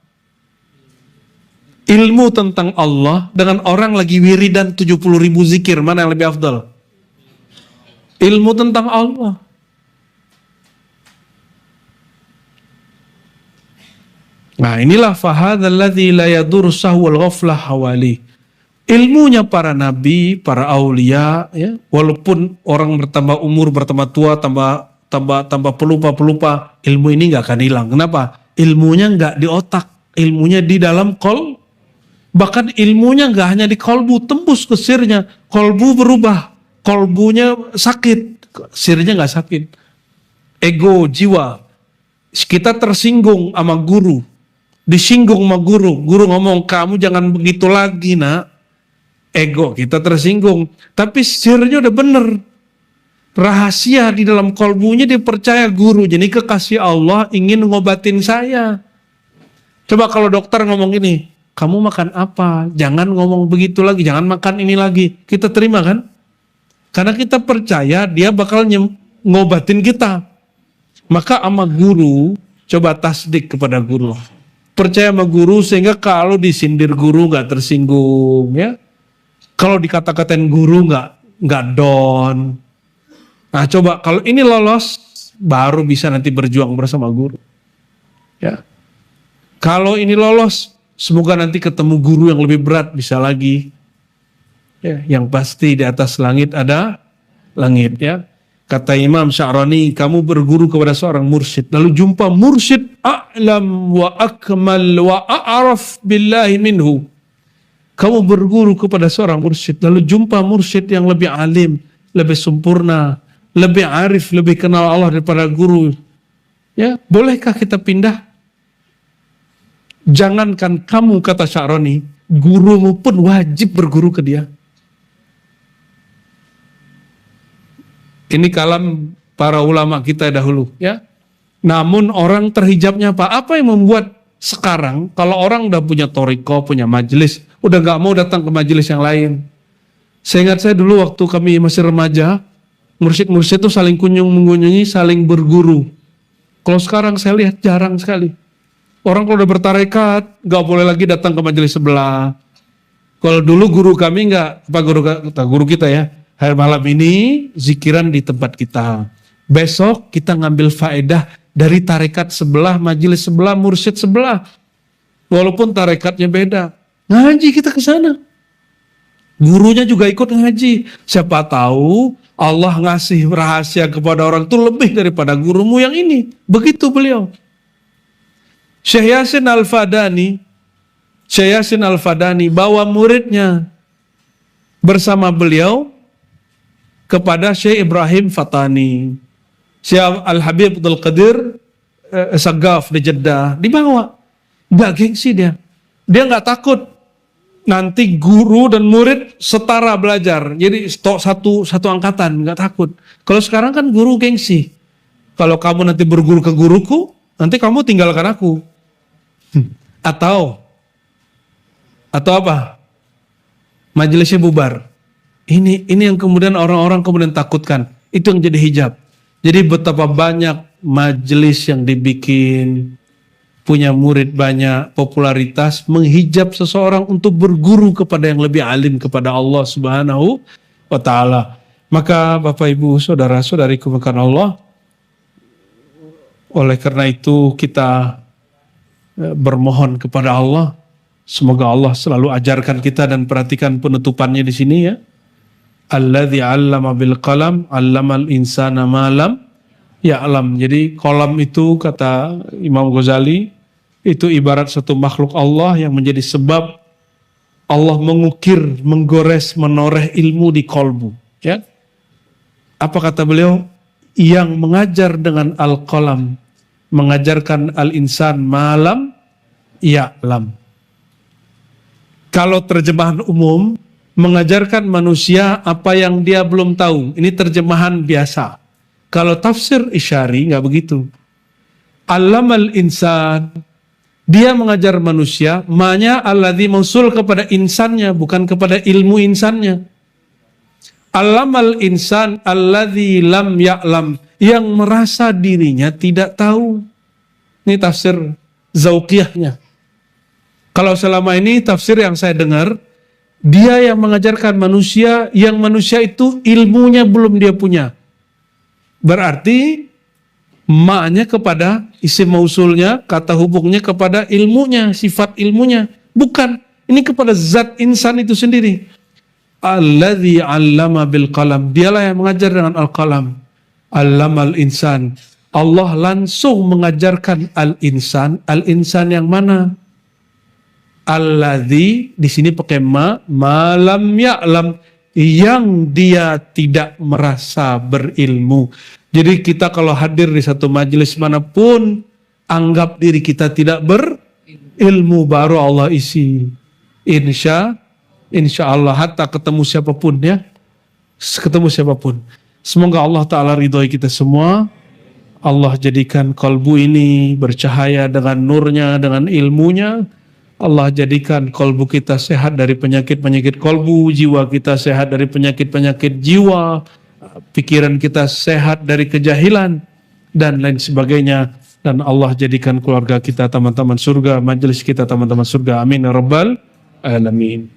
Ilmu tentang Allah dengan orang lagi wiridan 70.000 zikir, mana yang lebih afdal? Ilmu tentang Allah. Nah, inilah fahadzal ladzi la yadur sahwal ghaflah hawali. Ilmunya para nabi, para aulia, ya, walaupun orang bertambah umur, bertambah tua, tambah pelupa, ilmu ini nggak akan hilang. Kenapa? Ilmunya nggak di otak, ilmunya di dalam kol. Bahkan ilmunya nggak hanya di kolbu, tembus ke sirnya. Kolbu berubah, kolbunya sakit, sirnya nggak sakit. ego, jiwa. Kita tersinggung sama guru, disinggung sama guru ngomong kamu jangan begitu lagi nak. Ego kita tersinggung, tapi sirnya udah bener. Rahasia di dalam kolbunya dia percaya guru, jadi kekasih Allah ingin ngobatin saya. Coba kalau dokter ngomong gini, kamu makan apa? Jangan ngomong begitu lagi, jangan makan ini lagi. Kita terima kan? Karena kita percaya dia bakal ngobatin kita. Maka sama guru, coba tasdik kepada guru. Percaya sama guru sehingga kalau disindir guru gak tersinggung, ya. Kalau dikata-katain guru gak down. Nah coba kalau ini lolos, baru bisa nanti berjuang bersama guru. Ya. Kalau ini lolos, semoga nanti ketemu guru yang lebih berat, bisa lagi. Ya, yang pasti di atas langit ada langit, ya. Kata Imam Sya'rani, kamu berguru kepada seorang mursyid, lalu jumpa mursyid a'lam wa akmal wa a'raf billahi minhu. Kamu berguru kepada seorang mursyid, lalu jumpa mursyid yang lebih alim, lebih sempurna, lebih arif, lebih kenal Allah daripada guru. Ya, bolehkah kita pindah? Jangankan kamu, kata Sya'rani, gurumu pun wajib berguru ke dia. Ini kalam para ulama kita dahulu, ya. Namun orang terhijabnya apa? Apa yang membuat sekarang kalau orang udah punya toriko, punya majelis, udah nggak mau datang ke majelis yang lain. Saya ingat saya dulu waktu kami masih remaja, mursyid-mursyid itu saling mengunjungi, saling berguru. Kalau sekarang saya lihat jarang sekali. Orang kalau udah bertarekat, nggak boleh lagi datang ke majelis sebelah. Kalau dulu guru kami nggak, guru kita ya. Hari malam ini zikiran di tempat kita. Besok kita ngambil faedah dari tarekat sebelah, majelis sebelah, mursyid sebelah. Walaupun tarekatnya beda. Ngaji kita ke sana. Gurunya juga ikut ngaji. Siapa tahu Allah ngasih rahasia kepada orang itu lebih daripada gurumu yang ini. Begitu beliau. Syekh Yasin Al-Fadani bawa muridnya bersama beliau kepada Syekh Ibrahim Fatani, Syekh Al-Habib Abdul Qadir Sagaf di Jeddah, dibawa. Gak gengsi dia gak takut nanti guru dan murid setara belajar, jadi satu angkatan, gak takut. Kalau sekarang kan guru gengsi, kalau kamu nanti berguru ke guruku, nanti kamu tinggalkan aku. Atau apa? Majelisnya bubar. Ini yang kemudian orang-orang kemudian takutkan. Itu yang jadi hijab. Jadi betapa banyak majelis yang dibikin, punya murid banyak, popularitas, menghijab seseorang untuk berguru kepada yang lebih alim, kepada Allah Subhanahu wa Ta'ala. Maka Bapak Ibu saudara-saudariku makan Allah, oleh karena itu kita bermohon kepada Allah, semoga Allah selalu ajarkan kita, dan perhatikan penutupannya di sini ya. Alladzi 'allama bil qalam 'allamal insana ma lam ya'lam. Jadi qalam itu kata Imam Ghazali itu ibarat satu makhluk Allah yang menjadi sebab Allah mengukir, menggores, menoreh ilmu di kolbu, ya. Apa kata beliau? Yang mengajar dengan al-qalam mengajarkan al-insan ma lam ya'lam. Kalau terjemahan umum, mengajarkan manusia apa yang dia belum tahu. Ini terjemahan biasa. Kalau tafsir Isyari nggak begitu. Allamal insan, dia mengajar manusia, ma-nya alladzi mausul kepada insannya, bukan kepada ilmu insannya. Allamal insan alladzi lam ya'lam, yang merasa dirinya tidak tahu. Ini tafsir Zauqiyahnya. Kalau selama ini tafsir yang saya dengar, dia yang mengajarkan manusia, yang manusia itu ilmunya belum dia punya. Berarti maknya kepada isim mausulnya, kata hubungnya kepada ilmunya, sifat ilmunya. Bukan, ini kepada zat insan itu sendiri. Alladzi 'allama bil qalam, dialah yang mengajar dengan al-qalam. 'Allamal insan, Allah langsung mengajarkan al-insan. Al-insan yang mana? Alladzi, di sini pakai malam ya'lam, yang dia tidak merasa berilmu. Jadi kita kalau hadir di satu majelis manapun, anggap diri kita tidak berilmu, baru Allah isi. Insya Allah, hatta ketemu siapapun ya. Ketemu siapapun. Semoga Allah Ta'ala ridhoi kita semua. Allah jadikan kalbu ini bercahaya dengan nurnya, dengan ilmunya. Allah jadikan kalbu kita sehat dari penyakit-penyakit kalbu, jiwa kita sehat dari penyakit-penyakit jiwa, pikiran kita sehat dari kejahilan, dan lain sebagainya. Dan Allah jadikan keluarga kita teman-teman surga, majelis kita teman-teman surga. Amin ya rabbal alamin.